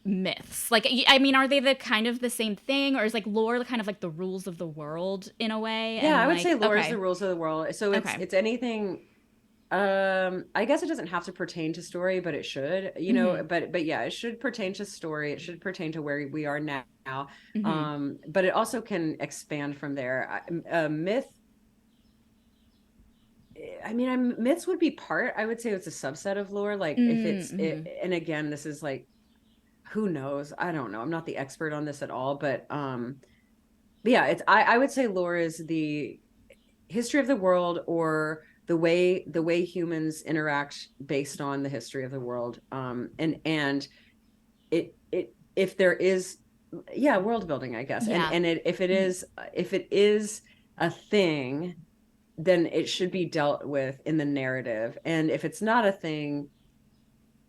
myths? Like, I mean, are they the kind of the same thing, or is like lore kind of like the rules of the world in a way? Yeah, and I would like, say lore is the rules of the world. So it's anything. I guess it doesn't have to pertain to story, but it should, you know, but yeah, it should pertain to story. It should pertain to where we are now. But it also can expand from there. Myth, I mean, myths would be part, I would say it's a subset of lore. Like if it's, and again, this is like, who knows? I don't know. I'm not the expert on this at all, but yeah, I would say lore is the history of the world, or the way humans interact based on the history of the world. And it if there is, world building, I guess. And if it is a thing, then it should be dealt with in the narrative. And if it's not a thing,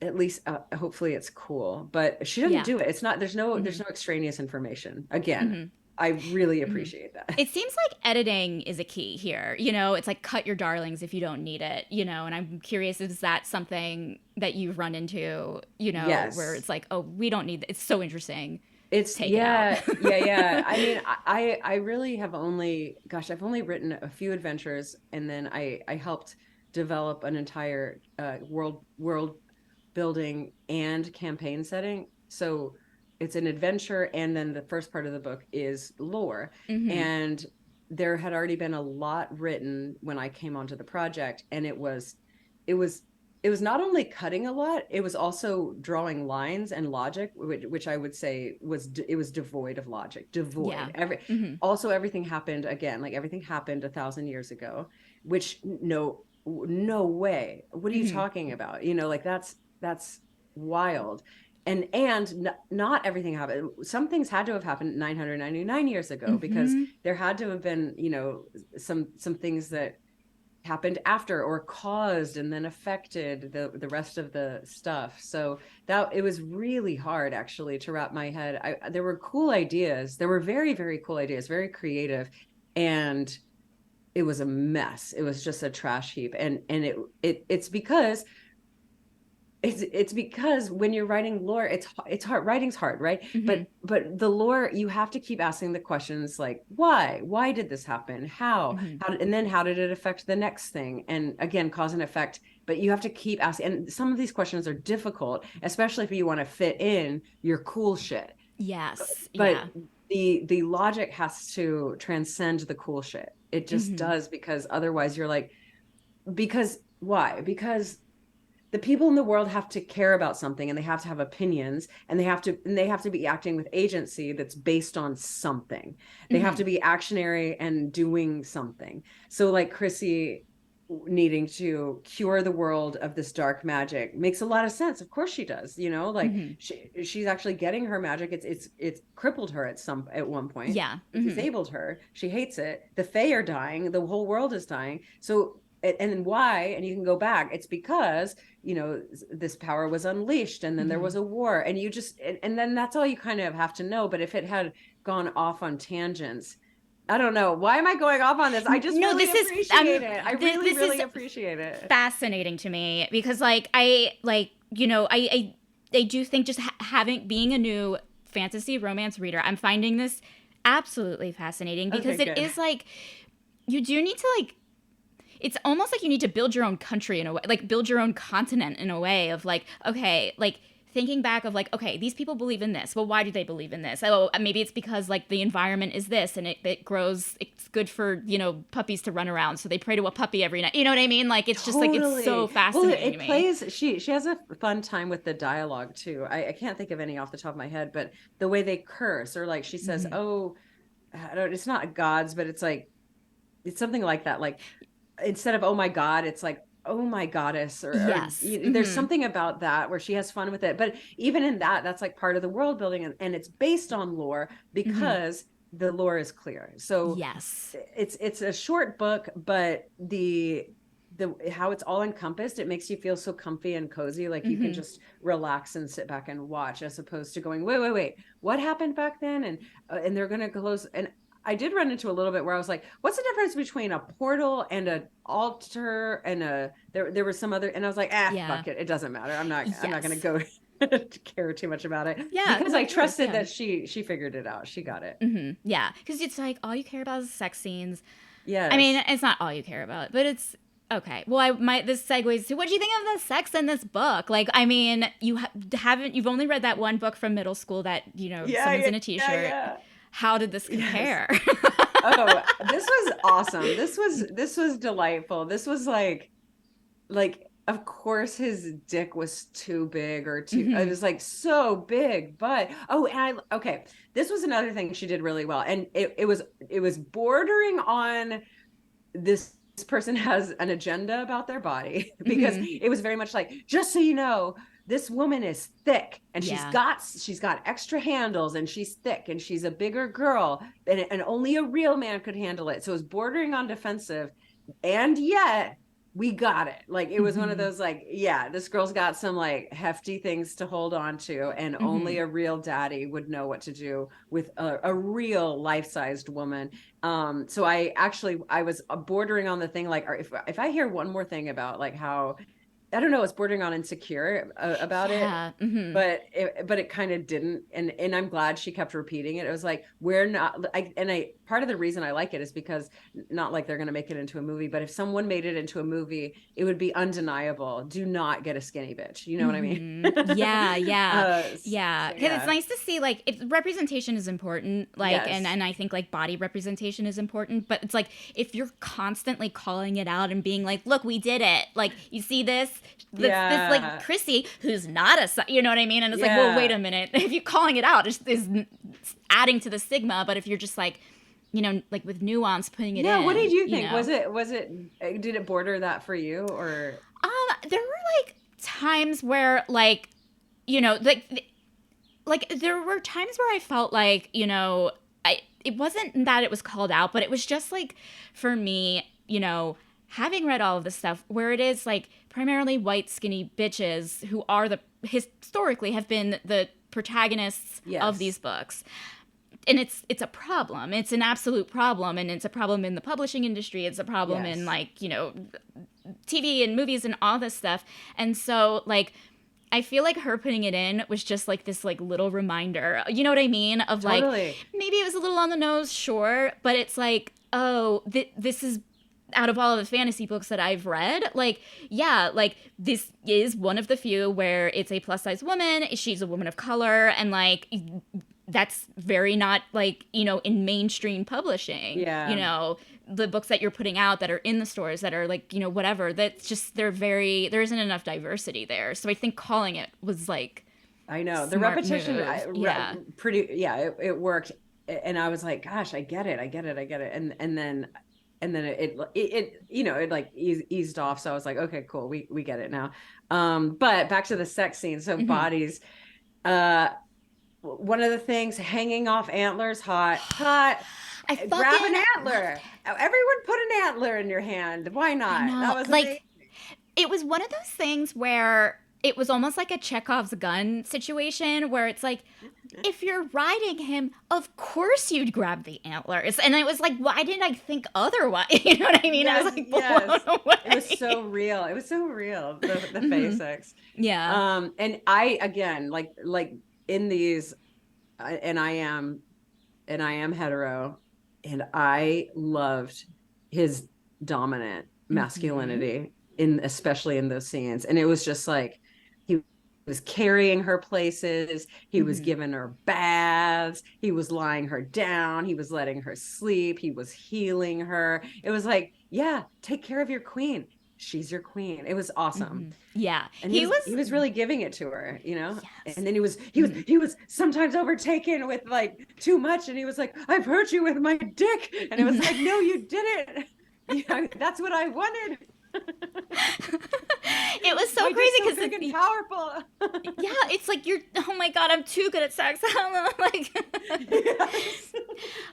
at least hopefully it's cool. But she doesn't do it. It's not, there's no extraneous information. Again, I really appreciate that. It seems like editing is a key here. You know, it's like, cut your darlings if you don't need it, you know, and I'm curious, is that something that you've run into, you know, where it's like, oh, we don't need that. It's so interesting. It's take it out. yeah. I mean, I really have I've only written a few adventures, and then I helped develop an entire world building and campaign setting. So it's an adventure, and then the first part of the book is lore. And there had already been a lot written when I came onto the project, and it was not only cutting a lot, it was also drawing lines and logic, which I would say was devoid of logic, Also, everything happened again, like everything happened 1,000 years ago, which no way. What are you talking about? You know, like that's wild. And not everything happened. Some things had to have happened 999 years ago, because there had to have been, you know, some things that happened after, or caused and then affected the rest of the stuff. So that it was really hard, actually, to wrap my head. There were cool ideas. There were very, very cool ideas, very creative, and it was a mess. It was just a trash heap. And it's because when you're writing lore, it's hard. Writing's hard, right? But the lore, you have to keep asking the questions like, why did this happen? How and then how did it affect the next thing? And again, cause and effect. But you have to keep asking. And some of these questions are difficult, especially if you want to fit in your cool shit. Yes. But the logic has to transcend the cool shit. It just does, because otherwise you're like, why? Because the people in the world have to care about something, and they have to have opinions, and they have to be acting with agency that's based on something. They have to be actionary and doing something. So like Chrissy, needing to cure the world of this dark magic makes a lot of sense. Of course she does, you know, like she's actually getting her magic. It's crippled her at one point. Yeah. Disabled her. She hates it. The Fae are dying. The whole world is dying. So, and then why? And you can go back. It's because, you know, this power was unleashed and then there was a war, and you just, and then that's all you kind of have to know. But if it had gone off on tangents, I don't know. Why am I going off on this? I just really appreciate it. I really appreciate it. Fascinating to me because I do think just being a new fantasy romance reader, I'm finding this absolutely fascinating because it is like, you do need to like, it's almost like you need to build your own country in a way, like build your own continent in a way of like, okay, like thinking back of like, okay, these people believe in this. Well, why do they believe in this? Oh, maybe it's because like the environment is this and it grows, it's good for, you know, puppies to run around. So they pray to a puppy every night. You know what I mean? Like, it's just like, it's so fascinating to me. Plays, she has a fun time with the dialogue too. I can't think of any off the top of my head, but the way they curse, or like she says, oh, it's not gods, but it's like, it's something like that. Like, instead of oh my god, it's like oh my goddess, or there's something about that where she has fun with it. But even in that's like part of the world building, and it's based on lore because the lore is clear. So yes, it's a short book, but the how it's all encompassed, it makes you feel so comfy and cozy, like you can just relax and sit back and watch, as opposed to going wait, what happened back then, and they're gonna close. And I did run into a little bit where I was like, what's the difference between a portal and an altar and there was some other, and I was like, fuck it. It doesn't matter. I'm not going to go care too much about it. Yeah. Because I trusted that she figured it out. She got it. Yeah. Because it's like, all you care about is sex scenes. Yeah. I mean, it's not all you care about, but it's, okay. Well, this segues to, what do you think of the sex in this book? Like, I mean, you've only read that one book from middle school that, you know, someone's in a t-shirt. Yeah. How did this compare? Yes. Oh, this was awesome. This was delightful. This was like, of course his dick was too big or too, it was like so big, but, okay. This was another thing she did really well. And it was bordering on this person has an agenda about their body, because it was very much like, just so you know, this woman is thick and she's got extra handles and she's thick and she's a bigger girl, and only a real man could handle it. So it was bordering on defensive, and yet we got it. Like, it was one of those like, yeah, this girl's got some like hefty things to hold on to, and only a real daddy would know what to do with a real life-sized woman. So I was bordering on the thing, like, if I hear one more thing about like how, I don't know, it's bordering on insecure about it, but it kind of didn't. And I'm glad she kept repeating it. It was like, we're not, part of the reason I like it is because, not like they're going to make it into a movie, but if someone made it into a movie, it would be undeniable. Do not get a skinny bitch. You know what I mean? Yeah. Because it's nice to see, like, if representation is important, like, and I think like body representation is important, but it's like, if you're constantly calling it out and being like, look, we did it. Like, you see this like Chrissy, who's not you know what I mean? And it's like, well, wait a minute. If you're calling it out, is adding to the stigma. But if you're just like, you know, like with nuance, putting it in. Yeah. What did you think? You know? Was it, did it border that for you, or? There were like times where, like, you know, like there were times where I felt like, you know, it wasn't that it was called out, but it was just like, for me, you know, having read all of this stuff where it is like primarily white skinny bitches who are historically have been the protagonists of these books. And it's a problem. It's an absolute problem. And it's a problem in the publishing industry. It's a problem in, like, you know, TV and movies and all this stuff. And so, like, I feel like her putting it in was just like this like little reminder, you know what I mean? Of like, maybe it was a little on the nose, sure. But it's like, oh, this is, out of all of the fantasy books that I've read, like, yeah, like, this is one of the few where it's a plus size woman. She's a woman of color. And like, that's very not, like, you know, in mainstream publishing. Yeah. You know, the books that you're putting out that are in the stores that are like, you know, whatever, that's just, there isn't enough diversity there. So I think calling it was like, I know the repetition, it worked. And I was like, gosh, I get it. And then and then it you know, it like eased off. So I was like, okay, cool. We get it now. But back to the sex scene. So bodies, one of the things, hanging off antlers, hot. Grab an antler. Everyone put an antler in your hand. Why not? That was like, amazing. It was one of those things where it was almost like a Chekhov's gun situation where it's like, if you're riding him, of course you'd grab the antlers. And it was like, why didn't I think otherwise? You know what I mean? Yes, I was like, blown away. It was so real. It was so real. The basics. Yeah. And I, again, like in these, and I am hetero, and I loved his dominant masculinity especially in those scenes. And it was just like, he was carrying her places. He was giving her baths. He was lying her down. He was letting her sleep. He was healing her. It was like, yeah, take care of your queen. She's your queen. It was awesome. Yeah. And he was really giving it to her, you know? Yes. And then he was sometimes overtaken with like too much. And he was like, I've hurt you with my dick. And it was like, no, you didn't. Yeah, that's what I wanted. It was so crazy because so big and powerful. Yeah, it's like oh my god, I'm too good at sex. Like, yes.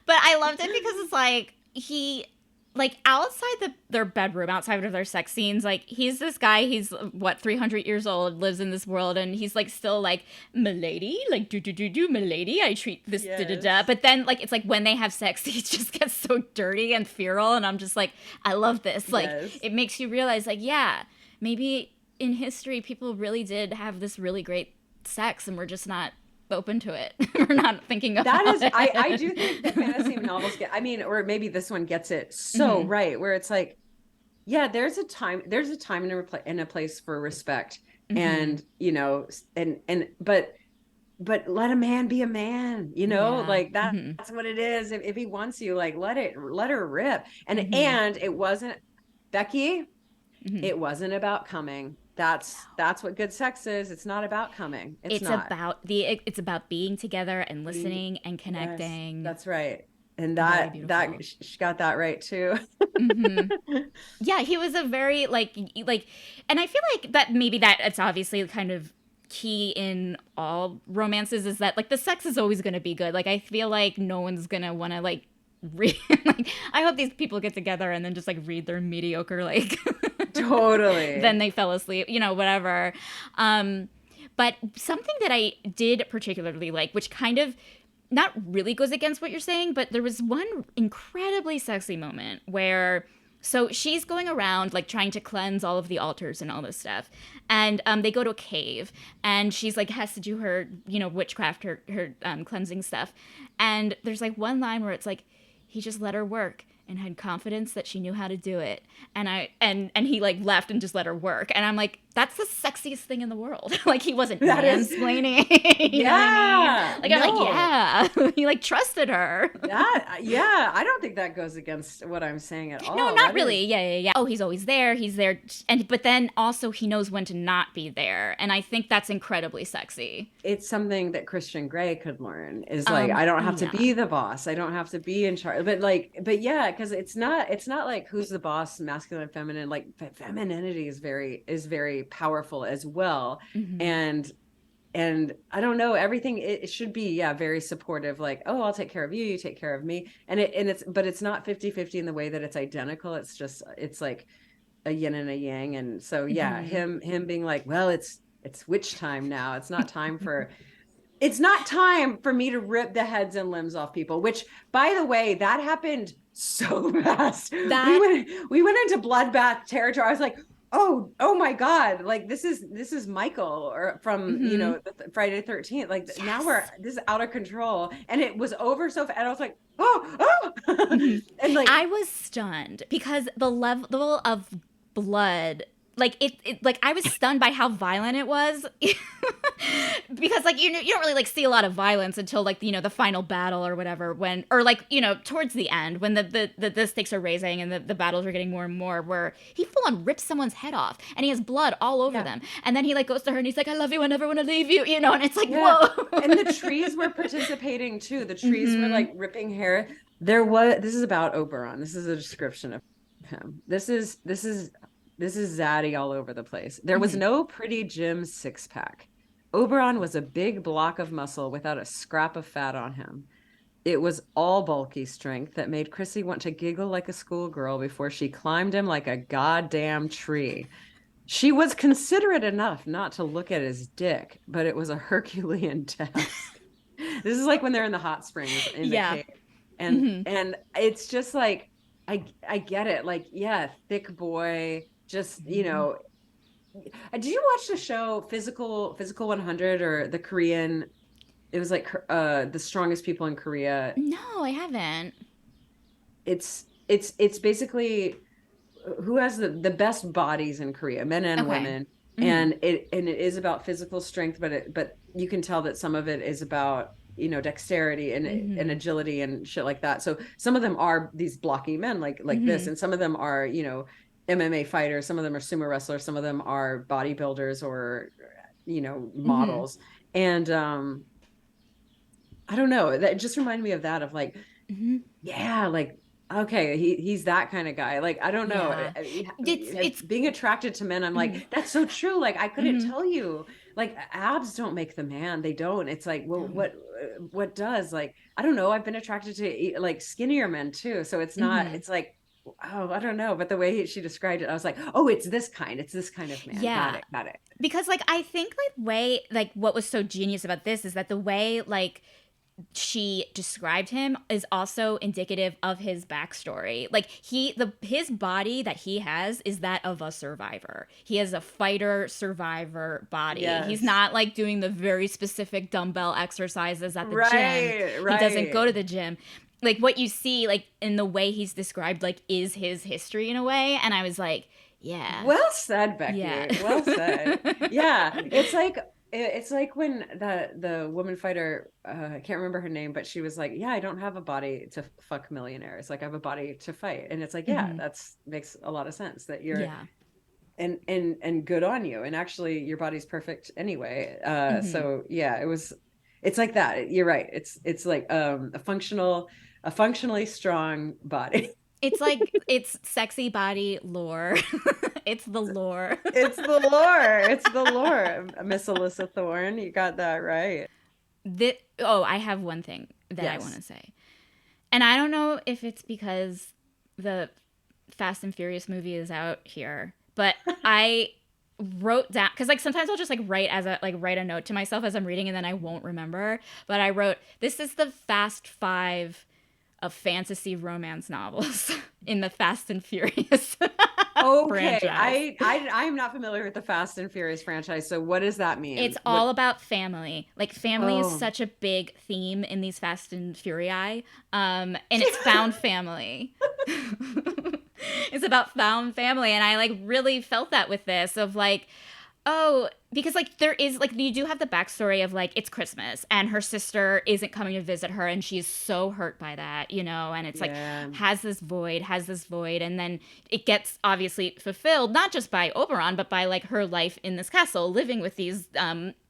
But I loved it because it's like he, like, outside their bedroom, outside of their sex scenes, like, he's this guy, he's what, 300 years old, lives in this world, and he's like still like, milady, like, do milady, I treat this da. But then, like, it's like when they have sex, he just gets so dirty and feral, and I'm just like, I love this. Like, it makes you realize, like, yeah, maybe in history people really did have this really great sex, and we're just not open to it. We're not thinking about it. I do think that fantasy novels or maybe this one gets it so right, where it's like, yeah, there's a time and a place for respect, and you know, but let a man be a man, you know, like that's what it is. If he wants you, like, let her rip. And it wasn't, Becky, it wasn't about coming. That's what good sex is. It's not about coming. It's about being together and listening and connecting. Yes, that's right. And that she got that right too. Yeah, he was a very like, and I feel like that maybe that it's obviously kind of key in all romances is that, like, the sex is always going to be good. Like, I feel like no one's going to want to like read. Like, I hope these people get together and then just like read their mediocre, like, totally. Then they fell asleep, you know, whatever. But something that I did particularly like, which kind of not really goes against what you're saying, but there was one incredibly sexy moment where, so she's going around like trying to cleanse all of the altars and all this stuff. And they go to a cave, and she's like has to do her, you know, witchcraft, her cleansing stuff. And there's like one line where it's like, he just let her work and had confidence that she knew how to do it. And he like left and just let her work. And I'm like, that's the sexiest thing in the world. Like, he wasn't mansplaining. You know what I mean? Like, I'm like, yeah. He like trusted her. I don't think that goes against what I'm saying at all. No, not really. Yeah. Oh, he's always there. He's there. But then also he knows when to not be there. And I think that's incredibly sexy. It's something that Christian Grey could learn, is like, I don't have to be the boss. I don't have to be in charge. But yeah, because it's not like who's the boss, masculine and feminine. Like, femininity is very powerful as well. And I don't know, everything, it should be very supportive, like, oh, I'll take care of you, you take care of me, but it's not 50-50 in the way that it's identical. It's like a yin and a yang. And so him being like, well, it's witch time now. It's not time for me to rip the heads and limbs off people, which, by the way, that happened so fast. We went into bloodbath territory. I was like, oh my God, like, this is Michael, or from you know, Friday the 13th. Like, now this is out of control, and it was over so fast. And I was like, oh. And like, I was stunned because the level of blood, like, it like, I was stunned by how violent it was. Because, like, you don't really like see a lot of violence until, like, you know, the final battle or whatever, or like, you know, towards the end, when the stakes are raising and the battles are getting more and more, where he full on rips someone's head off and he has blood all over them, and then he like goes to her and he's like, I love you, I never want to leave you, you know. And it's like, whoa. And the trees were participating too. The trees were like ripping hair. This is about Oberon. This is a description of him. This is zaddy all over the place. There was no pretty Jim six pack. Oberon was a big block of muscle without a scrap of fat on him. It was all bulky strength that made Chrissy want to giggle like a schoolgirl before she climbed him like a goddamn tree. She was considerate enough not to look at his dick, but it was a Herculean task. This is like when they're in the hot springs in the cave. And it's just like, I get it. Like, yeah, thick boy, just, you know. Did you watch the show Physical 100 or the Korean? It was like the strongest people in Korea. No, I haven't. It's basically who has the best bodies in Korea, men and women. And it is about physical strength, but you can tell that some of it is about, you know, dexterity and agility and shit like that. So some of them are these blocky men like this, and some of them are, you know, MMA fighters, some of them are sumo wrestlers, some of them are bodybuilders or, you know, models. And I don't know, that just reminded me of that, of like, yeah, like, okay, he's that kind of guy. Like, I don't know. It's being attracted to men. I'm like, that's so true. Like, I couldn't tell you, like, abs don't make the man. They don't. It's like, well, what does? Like, I don't know. I've been attracted to like skinnier men too. So it's not, it's like, oh, I don't know. But the way she described it, I was like, oh, it's this kind of man. Yeah. Got it. Because like, I think like what was so genius about this is that the way like she described him is also indicative of his backstory. Like his body that he has is that of a survivor. He has a fighter survivor body. Yes. He's not like doing the very specific dumbbell exercises at the gym. Right. He doesn't go to the gym. Like what you see like in the way he's described like is his history in a way. And I was like, yeah. Well said, Becky. Yeah. Well said. Yeah. It's like when the woman fighter, I can't remember her name, but she was like, yeah, I don't have a body to fuck millionaires. Like I have a body to fight. And it's like, yeah, that's makes a lot of sense that you're, and good on you. And actually your body's perfect anyway. So yeah, it's like that. You're right. It's like, a functionally strong body. It's like, it's sexy body lore. It's the lore. It's the lore. Miss Alyssa Thorne, you got that right. I have one thing that I want to say. And I don't know if it's because the Fast and Furious movie is out here, but I wrote down, because like sometimes I'll just like write a note to myself as I'm reading and then I won't remember. But I wrote, this is the Fast Five of fantasy romance novels in the Fast and Furious franchise. I'm not familiar with the Fast and Furious franchise, so what does that mean? It's all about family. Like family is such a big theme in these Fast and Furii, and it's found family. It's about found family, and I like really felt that with this of like, oh, because like there is like you do have the backstory of like it's Christmas and her sister isn't coming to visit her and she's so hurt by that, you know, and it's like has this void, and then it gets obviously fulfilled not just by Oberon but by like her life in this castle living with these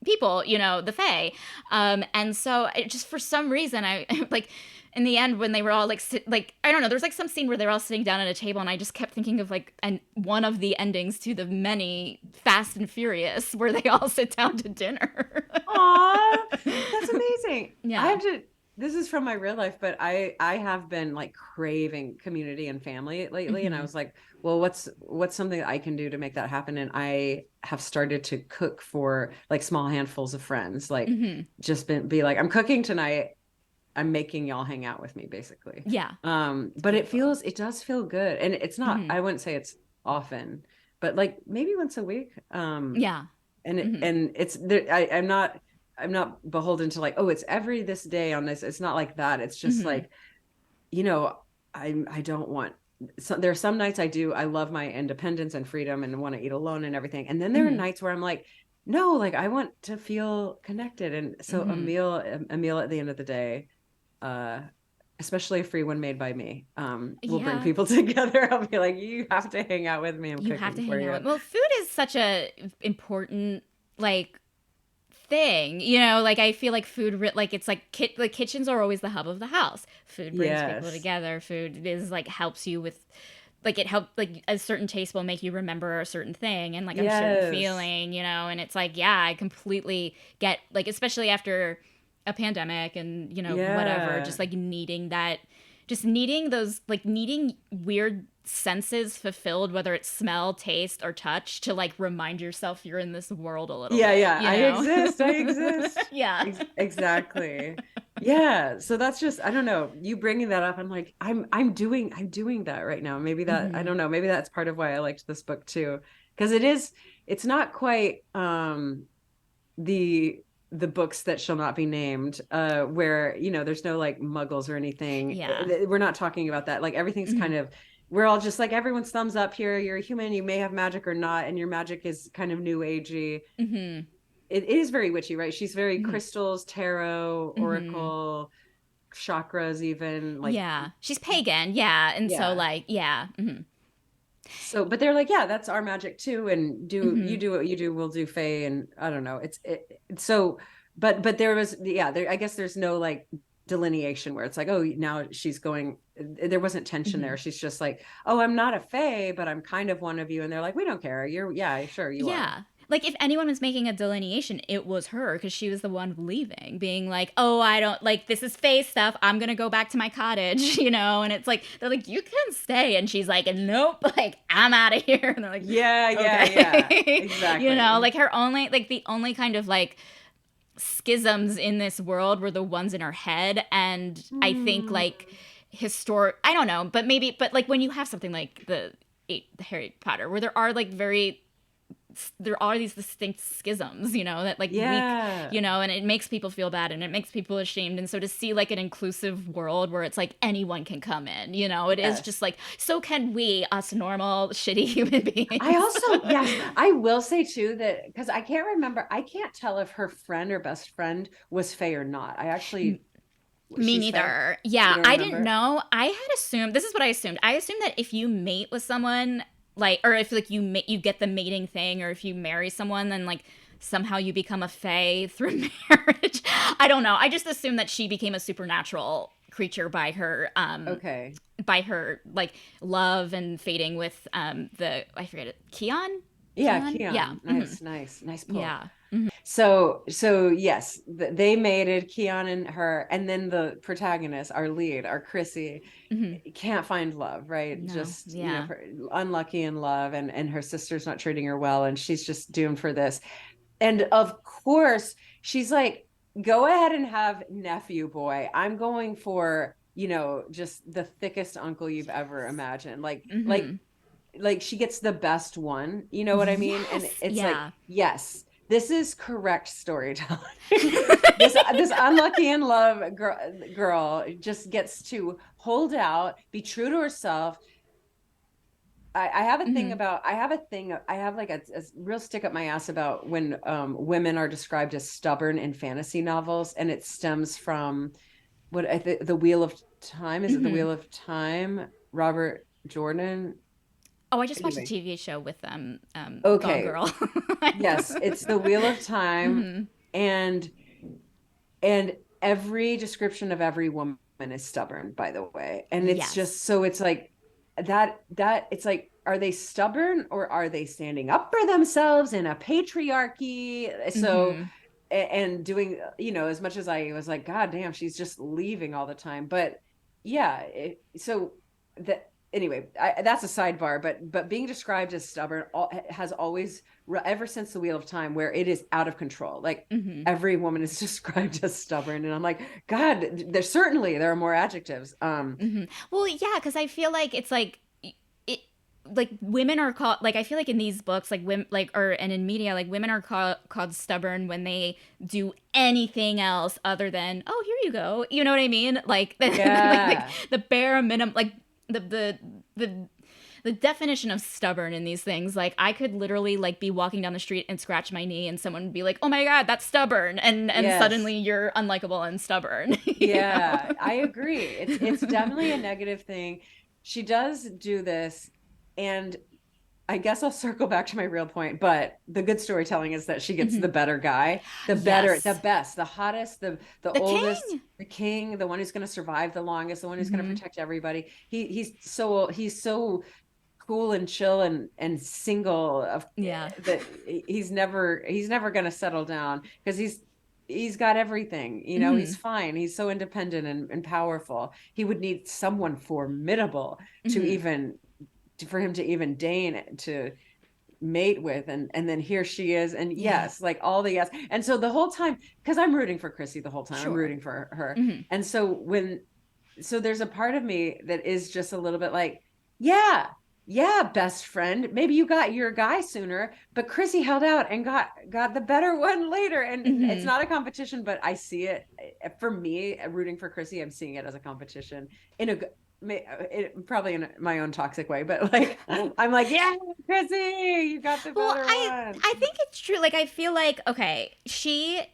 people, you know, the Fae, and so it just for some reason I like in the end when they were all like I don't know, there's like some scene where they're all sitting down at a table and I just kept thinking of like one of the endings to the many Fast and Furious where they all sit down to dinner. Aw, that's amazing. Yeah. This is from my real life, but I have been like craving community and family lately. And I was like, well, what's something I can do to make that happen? And I have started to cook for like small handfuls of friends, like just be like, I'm cooking tonight. I'm making y'all hang out with me, basically. Yeah. But it does feel good. And it's not, I wouldn't say it's often, but like maybe once a week. Yeah. And and it's I'm not beholden to like, oh, it's every this day on this. It's not like that. It's just like, you know, I don't want, so there are some nights I love my independence and freedom and want to eat alone and everything. And then there are nights where I'm like, no, like I want to feel connected. And so a meal at the end of the day, especially a free one made by me, will bring people together. I'll be like, you have to hang out with me. You have to hang out. Well, food is such a important like thing, you know, like I feel like food like it's like the kitchens are always the hub of the house. Food brings people Yes. together. Food is like helps you with like it helped like a certain taste will make you remember a certain thing and like a certain Yes. feeling, you know, and it's like yeah, I completely get like especially after a pandemic and you know whatever, just Yeah. like needing that, just needing those like needing weird senses fulfilled, whether it's smell, taste, or touch, to like remind yourself you're in this world a little Yeah, bit, yeah. you I know? exist. I exist. Yeah. Exactly. Yeah. So that's just, I don't know. You bringing that up, I'm like, I'm doing that right now. Maybe that, I Hmm. don't know. Maybe that's part of why I liked this book too, because it's not quite the the books that shall not be named, where there's no like muggles or anything. Yeah. We're not talking about that. Like everything's Hmm. kind of, we're all just like, everyone's thumbs up here. You're a human, you may have magic or not, and your magic is kind of new agey. Hmm. It is very witchy, right? She's very Hmm. crystals, tarot, Hmm. oracle, chakras, even like, Yeah. She's pagan. Yeah. And so, yeah. like, yeah. Hmm. So, but they're like, yeah, that's our magic too. And you Hmm. do what you do, we'll do Fae. And I don't know. So, but there was, yeah, I guess there's no like delineation where it's like, oh, now she's going, there wasn't tension Hmm. there. She's just like, oh, I'm not a Fae, but I'm kind of one of you. And they're like, we don't care. Yeah, sure, you are. Yeah. Like, if anyone was making a delineation, it was her because she was the one leaving, being like, oh, I don't like this is face stuff. I'm going to go back to my cottage, you know? And it's like, they're like, you can stay. And she's like, nope, like, I'm out of here. And they're like, Yeah, okay. You know, exactly. like her only, like, the only kind of like schisms in this world were the ones in her head. And I think, Hmm. like, I don't know, but maybe, but like when you have something like the Harry Potter, where there are these distinct schisms, you know, that like Yeah. you know, and it makes people feel bad and it makes people ashamed. And so to see like an inclusive world where it's like anyone can come in, you know, it is just Yes. like, so can we, us normal, shitty human I beings. also, yes, I will say too that because I can't remember, I can't tell if her friend or best friend was Faye or not. I actually, Me she's Faye. neither. You Yeah, don't I didn't remember? know. I had assumed, this is what I assumed. I assumed that if you mate with someone, like, or if like you get the mating thing, or if you marry someone, then like somehow you become a fae through marriage. I don't know. I just assumed that she became a supernatural creature Okay. by her like love and fading with the, I forget it, Keon. Yeah, Keon. Yeah. Keon. Hmm. Nice pull. Yeah. So yes, they mated, Keon and her, and then the protagonist, our lead, our Chrissy, Hmm. can't find love, right? No. Just, Yeah. unlucky in love, and her sister's not treating her well, and she's just doomed for this. And of course, she's like, go ahead and have nephew boy. I'm going for, just the thickest uncle you've ever imagined. Hmm. Like she gets the best one, you know what I mean? And Yes. it's like, Yeah. yes, this is correct storytelling. This unlucky in love girl just gets to hold out, be true to herself. I have a thing Hmm. about, I have like a real stick up my ass about when women are described as stubborn in fantasy novels, and it stems from what the Wheel of Time. Is it the Hmm. Wheel of Time? Robert Jordan. Oh, I just watched a Anyway, TV show with Gone okay, Girl. yes, it's the Wheel of Time, Hmm. and and every description of every woman is stubborn, by the way. And it's just, Yes. so it's like that it's like, are they stubborn or are they standing up for themselves in a patriarchy? So, Hmm. and doing, as much as I was like, god damn, she's just leaving all the time. But yeah, so that, anyway, that's a sidebar. But being described as stubborn has always, ever since the Wheel of Time, where it is out of control. Like Hmm. every woman is described as stubborn, and I'm like, god, there are more adjectives. Hmm. Well, yeah, because I feel like it's like it, like women are called, like I feel like in these books, like women, like, or and in media, like women are called stubborn when they do anything else other than, oh, here you go, you know what I mean? Like like Yeah. the bare minimum, like the the definition of stubborn in these things, like I could literally like be walking down the street and scratch my knee and someone would be like, oh my god, that's stubborn, and Yes. suddenly you're unlikable and stubborn. You know. Yeah, I agree. It's definitely a negative thing. She does do this, and I guess I'll circle back to my real point, but the good storytelling is that she gets the better guy, the better, Yes. the best, the hottest, the The oldest, king. the king, the one who's going to survive the longest, the one who's going to protect everybody. He's so cool and chill and single of Yeah. that he's never going to settle down because he's got everything, you know. He's fine, he's so independent and powerful. He would need someone formidable to even for him to even deign to mate with, and then here she is, and yes, like all the yes. And so the whole time, because I'm rooting for Chrissy the whole time, I'm rooting for her. And so there's a part of me that is just a little bit like, yeah, best friend, maybe you got your guy sooner, but Chrissy held out and got the better one later. And it's not a competition, but I see it, for me, rooting for Chrissy, I'm seeing it as a competition in a probably in my own toxic way, but like I'm like, yeah, Chrissy, you got the better one. I think it's true. Like, I feel like, okay,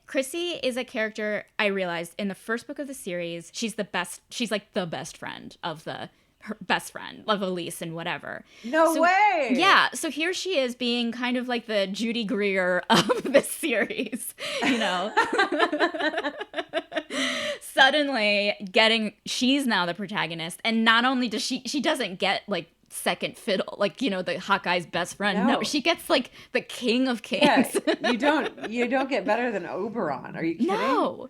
Chrissy is a character I realized in the first book of the series. She's like the best friend of her best friend of Elise and whatever. No way. Yeah. So here she is being kind of like the Judy Greer of this series, you know? Suddenly she's now the protagonist. And not only does she doesn't get like second fiddle, like, you know, the Hawkeye's best friend. No, she gets like the king of kings. Yeah, you don't get better than Oberon. Are you kidding? No.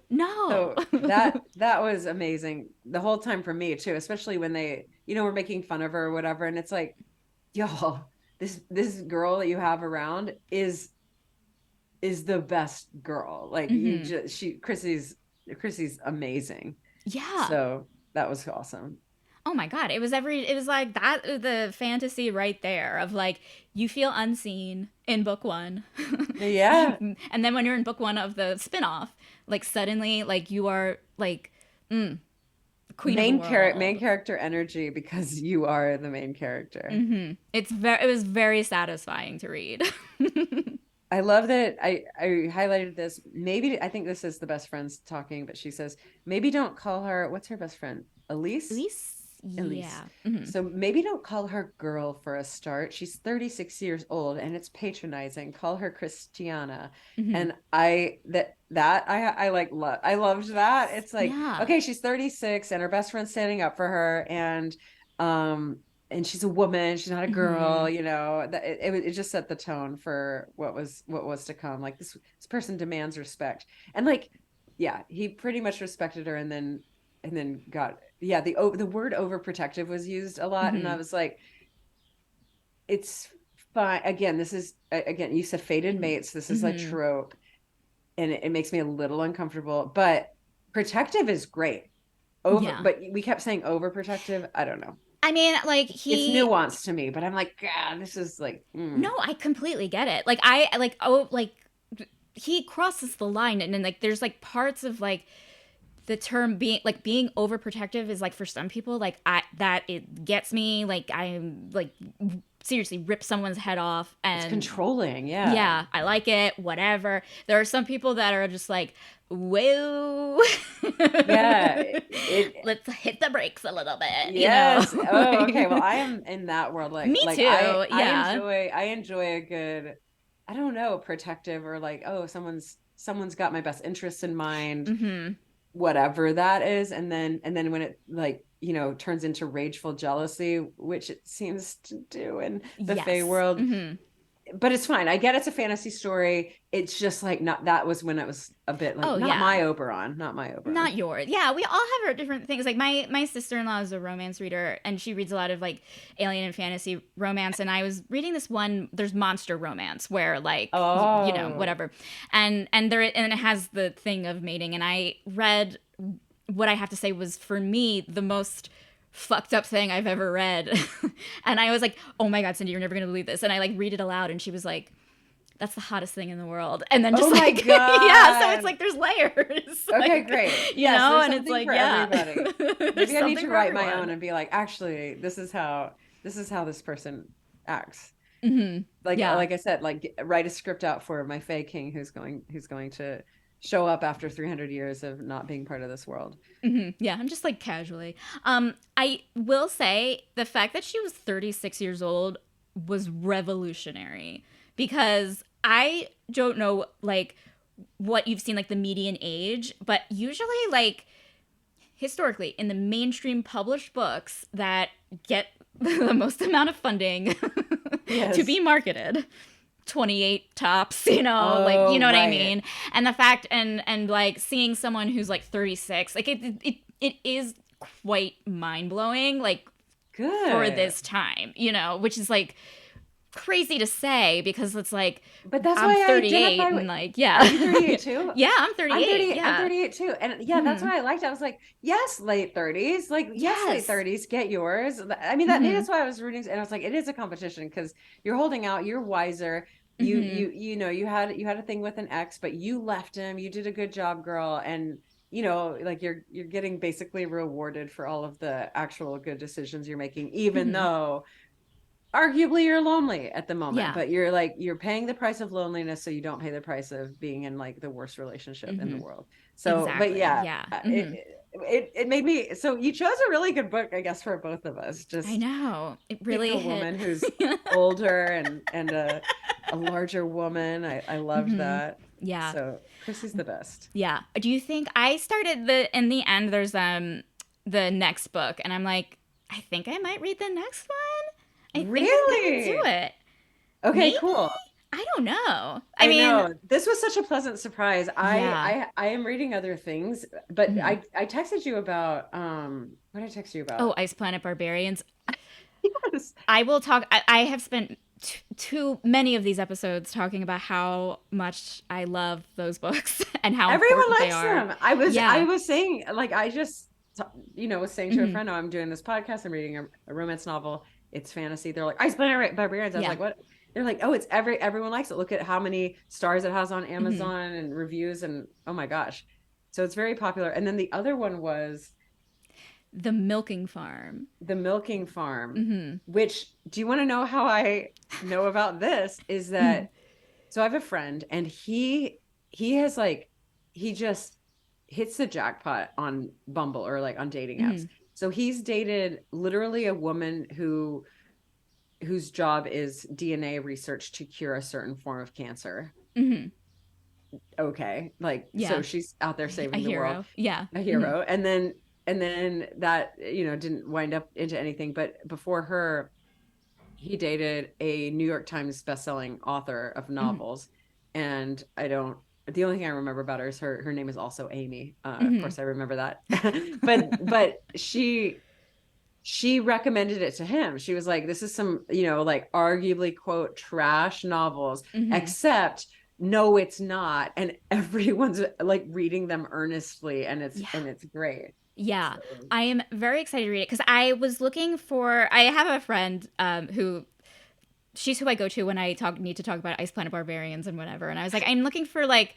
So that was amazing the whole time for me too, especially when they, you know, were making fun of her or whatever. And it's like, y'all, this girl that you have around is the best girl. Like Chrissy's amazing. Yeah. So that was awesome. Oh my God. It was like that, the fantasy right there of like, you feel unseen in book one. Yeah. And then when you're in book one of the spinoff, like suddenly like you are like, queen main of the world. main character energy, because you are the main character. It was very satisfying to read. I love that I highlighted this. Maybe I think this is the best friends talking, but she says, maybe don't call her, what's her best friend? Elise? Yeah. So maybe don't call her girl for a start. She's 36 years old and it's patronizing. Call her Christiana. And I loved that. It's like, okay, she's 36 and her best friend's standing up for her, and she's a woman, she's not a girl, you know. That it just set the tone for what was to come. Like this person demands respect, and like, yeah, he pretty much respected her, and then got, yeah, the word overprotective was used a lot, and I was like, it's fine. Again, you said fated mates. This is a trope, and it makes me a little uncomfortable. But protective is great. But we kept saying overprotective. I don't know. I mean, like it's nuanced to me, but I'm like, God, this is like. No, I completely get it. Like he crosses the line, and then like there's like parts of like the term being overprotective is like, for some people, like it gets me, like I'm like seriously rip someone's head off, and it's controlling. Yeah, I like it, whatever. There are some people that are just like, whoa, yeah, let's hit the brakes a little bit. Yes. You know? Oh, okay. Well, I am in that world. Like me too. I enjoy a good, I don't know, protective, or like, oh, someone's got my best interests in mind. Whatever that is, and then when it, like, you know, turns into rageful jealousy, which it seems to do in the Fae world. But it's fine. I get it's a fantasy story. It's just like, not, that was when it was a bit like, not my Oberon. Not yours. Yeah, we all have our different things. Like my sister-in-law is a romance reader, and she reads a lot of like alien and fantasy romance. And I was reading this one, there's monster romance where like, you know, whatever. And it has the thing of mating. And I read what I have to say was, for me, the most fucked up thing I've ever read. And I was like, oh my God, Cindy, you're never gonna believe this. And I like read it aloud, and she was like, that's the hottest thing in the world. And then just like, yeah, so it's like there's layers. Okay, like, great. You know, and it's like, everybody. Maybe I need to write my own and be like, actually, this is how this person acts. Like I said, like, write a script out for my Fae King who's going to show up after 300 years of not being part of this world. Yeah, I'm just like casually. I will say the fact that she was 36 years old was revolutionary, because I don't know like what you've seen like the median age, but usually like historically in the mainstream published books that get the most amount of funding Yes. to be marketed, 28 tops, you know, like, you know what I mean? And the fact, and like seeing someone who's like 36, like it is quite mind blowing, like Good. for this time, you know, which is like crazy to say, because it's like, But that's I'm why 38 I identify with, and like, yeah. Are you 38 too? Yeah, I'm 38. I'm 38 too. And yeah, that's Mhm. why I liked it. I was like, yes, late 30s. Like, yes, late Yes. 30s, get yours. I mean, Mhm. that's why I was rooting. And I was like, it is a competition because you're holding out, you're wiser. Mhm. You know, you had a thing with an ex, but you left him. You did a good job, girl. And you know, like you're getting basically rewarded for all of the actual good decisions you're making, even Mhm. though arguably you're lonely at the moment, Yeah. but you're paying the price of loneliness so you don't pay the price of being in like the worst relationship in the world. So Exactly. but yeah, Yeah. it made me, so you chose a really good book, I guess, for both of us. Just I know. It being really a hit. woman who's older and a larger woman. I loved that. Yeah. So Chrissy's the best. Yeah. Do you think I started in the end there's the next book, and I'm like, I think I might read the next one. I think I'm gonna do it. Okay, Maybe? cool. I don't know. I mean, know this was such a pleasant surprise. Yeah. I am reading other things, but Mhm. I texted you about what did I text you about? Oh, Ice Planet Barbarians. Yes. I will talk. I have spent too many of these episodes talking about how much I love those books and how Everyone important they likes are. them. I Yeah. was saying, like, I just was saying to a Mhm. friend, oh, I'm doing this podcast, I'm reading a romance novel, it's fantasy. They're like, Ice Planet Barbarians. I was Yeah. like, what? They're like, oh, it's everyone likes it. Look at how many stars it has on Amazon and reviews, and oh my gosh. So it's very popular. And then the other one was The Milking Farm. The Milking Farm, which, do you want to know how I know about this? Is that, so I have a friend, and he has like, he just hits the jackpot on Bumble or like on dating apps. So he's dated literally a woman whose job is DNA research to cure a certain form of cancer. Okay, like, Yeah. so she's out there saving the world. Yeah. A hero. And then that, you know, didn't wind up into anything. But before her, he dated a New York Times bestselling author of novels. And the only thing I remember about her is her name is also Amy. Of course I remember that. but she recommended it to him. She was like, this is some, you know, like arguably, quote, trash novels, except no, it's not. And everyone's like reading them earnestly, and it's great. Yeah. So. I am very excited to read it, because I was looking for, I have a friend she's who I go to when I need to talk about Ice Planet Barbarians and whatever. And I was like, I'm looking for like,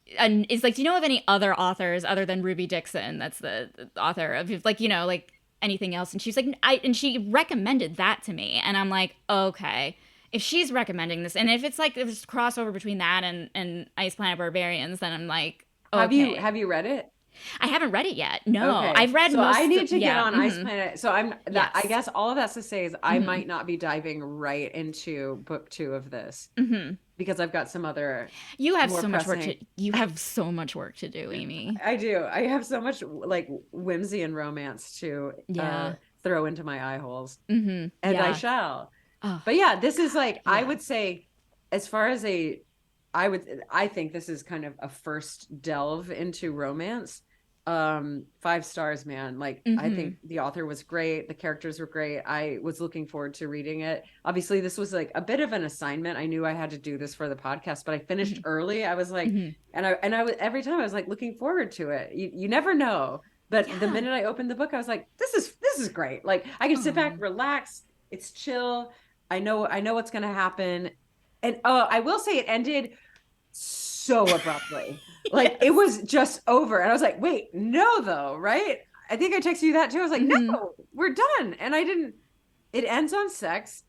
it's like, do you know of any other authors other than Ruby Dixon? That's the author of, like, you know, like anything else? And she's like, and she recommended that to me. And I'm like, okay, if she's recommending this, and if it's like, if it's crossover between that and Ice Planet Barbarians, then I'm like, okay. Have you read it? I haven't read it yet. No, Okay. I've read. So I need to get on Ice Planet. So Yes. I guess all of that's to say is I might not be diving right into book 2 of this because I've got some other. You have more so much work pressing- to. You have so much work to do, Amy. I do. I have so much like whimsy and romance to throw into my eye holes, and I shall. Oh. But yeah, this is like, I would say, as far as I think this is kind of a first delve into romance. 5 stars, man. Like, I think the author was great. The characters were great. I was looking forward to reading it. Obviously, this was like a bit of an assignment. I knew I had to do this for the podcast, but I finished early. I was like, and I was, every time I was like looking forward to it. You never know. But the minute I opened the book, I was like, this is great. Like, I can sit back, relax. It's chill. I know what's going to happen. And I will say it ended so abruptly. Like, it was just over. And I was like, wait, no, though, right? I think I texted you that too. I was like, no, we're done. And it ends on sex.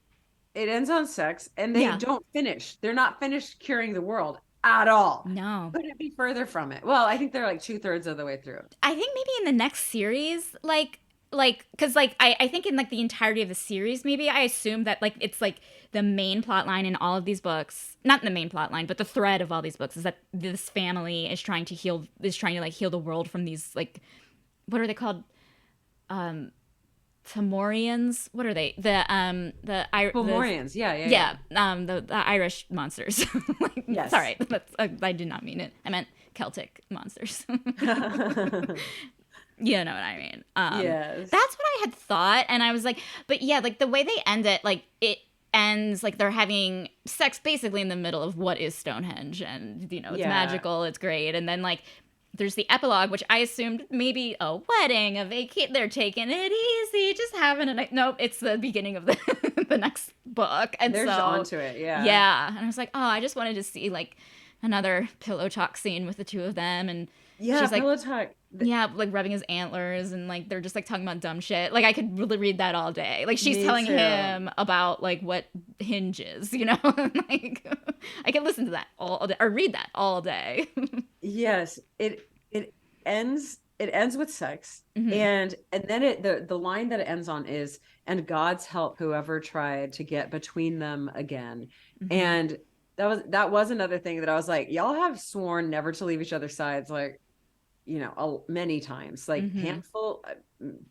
And they don't finish. They're not finished curing the world at all. No. Couldn't be further from it. Well, I think they're like 2/3 of the way through. I think maybe in the next series, like, like, because like I think in like the entirety of the series, maybe I assumed that like it's like the main plot line in all of these books, not the main plot line, but the thread of all these books is that this family is trying to heal the world from these, like, what are they called? Tamorians? What are they? Fomorians. Yeah. The Irish monsters. Like, Yes. Sorry, I did not mean it. I meant Celtic monsters. You know what I mean? Yes. That's what I had thought, and I was like, but yeah, like the way they end it, like it ends like they're having sex basically in the middle of what is Stonehenge, and it's magical, it's great, and then like there's the epilogue, which I assumed maybe a wedding, a vacate. They're taking it easy, just having a night. Nope, it's the beginning of the the next book, and There's so onto it, yeah. Yeah, and I was like, oh, I just wanted to see like another pillow talk scene with the two of them, and Yeah, she's like, pillow talk. yeah, like rubbing his antlers, and like they're just like talking about dumb shit. Like I could really read that all day. Like she's Me telling too. him about like what Hinge is, like I can listen to that all day or read that all day. Yes, it ends with sex, Mhm. and then the line that it ends on is, and God's help whoever tried to get between them again. Mhm. And that was another thing that I was like, y'all have sworn never to leave each other's sides, like, many times, like Mhm. handful,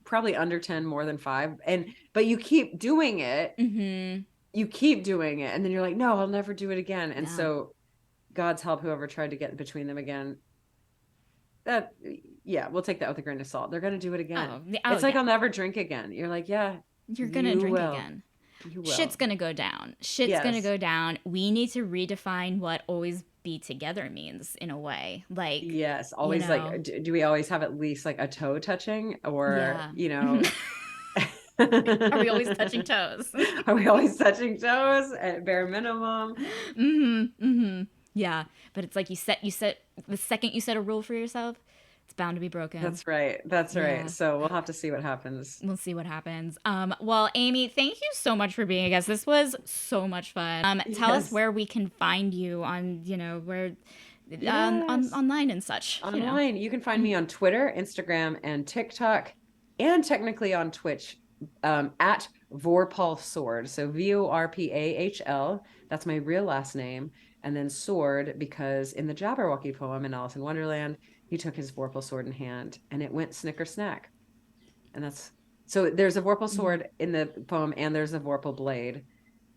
probably under 10, more than 5, but you keep doing it. Mhm. You keep doing it, and then you're like, no, I'll never do it again. And Yeah. so God's help whoever tried to get between them again. That, yeah, we'll take that with a grain of salt. They're gonna do it again. It's like, yeah. I'll never drink again. You're like, yeah, You're gonna you drink will. again. You will. Shit's gonna go down. Shit's gonna go down. We need to redefine what always be together means in a way. Like, yes, always like, do we always have at least like a toe touching, or Yeah. Are we always touching toes? Are we always touching toes at bare minimum? Yeah, but it's like you set the second you set a rule for yourself, it's bound to be broken. That's right. Yeah. So we'll have to see what happens. We'll see what happens. Well, Amy, thank you so much for being a guest. This was so much fun. Tell us where we can find you on, where online and such. Online, you can find me on Twitter, Instagram, and TikTok, and technically on Twitch, at Vorpahl Sword. So Vorpahl. That's my real last name, and then Sword, because in the Jabberwocky poem in Alice in Wonderland, he took his Vorpal sword in hand, and it went snicker snack. And so there's a Vorpal sword in the poem, and there's a Vorpal blade,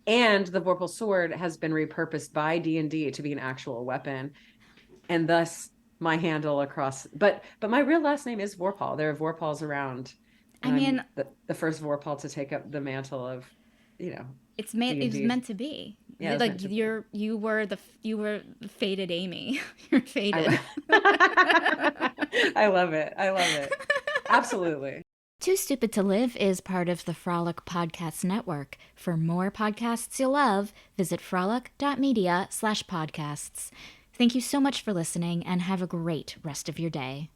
and the Vorpal sword has been repurposed by D&D to be an actual weapon, and thus my handle across. But my real last name is Vorpahl. There are Vorpals around. I mean, I'm the first Vorpahl to take up the mantle of, it's meant to be. Yeah, like you were the fated Amy. You're fated. I love it. Absolutely. Too Stupid to Live is part of the Frolic Podcast Network. For more podcasts you'll love, visit frolic.media/podcasts. Thank you so much for listening, and have a great rest of your day.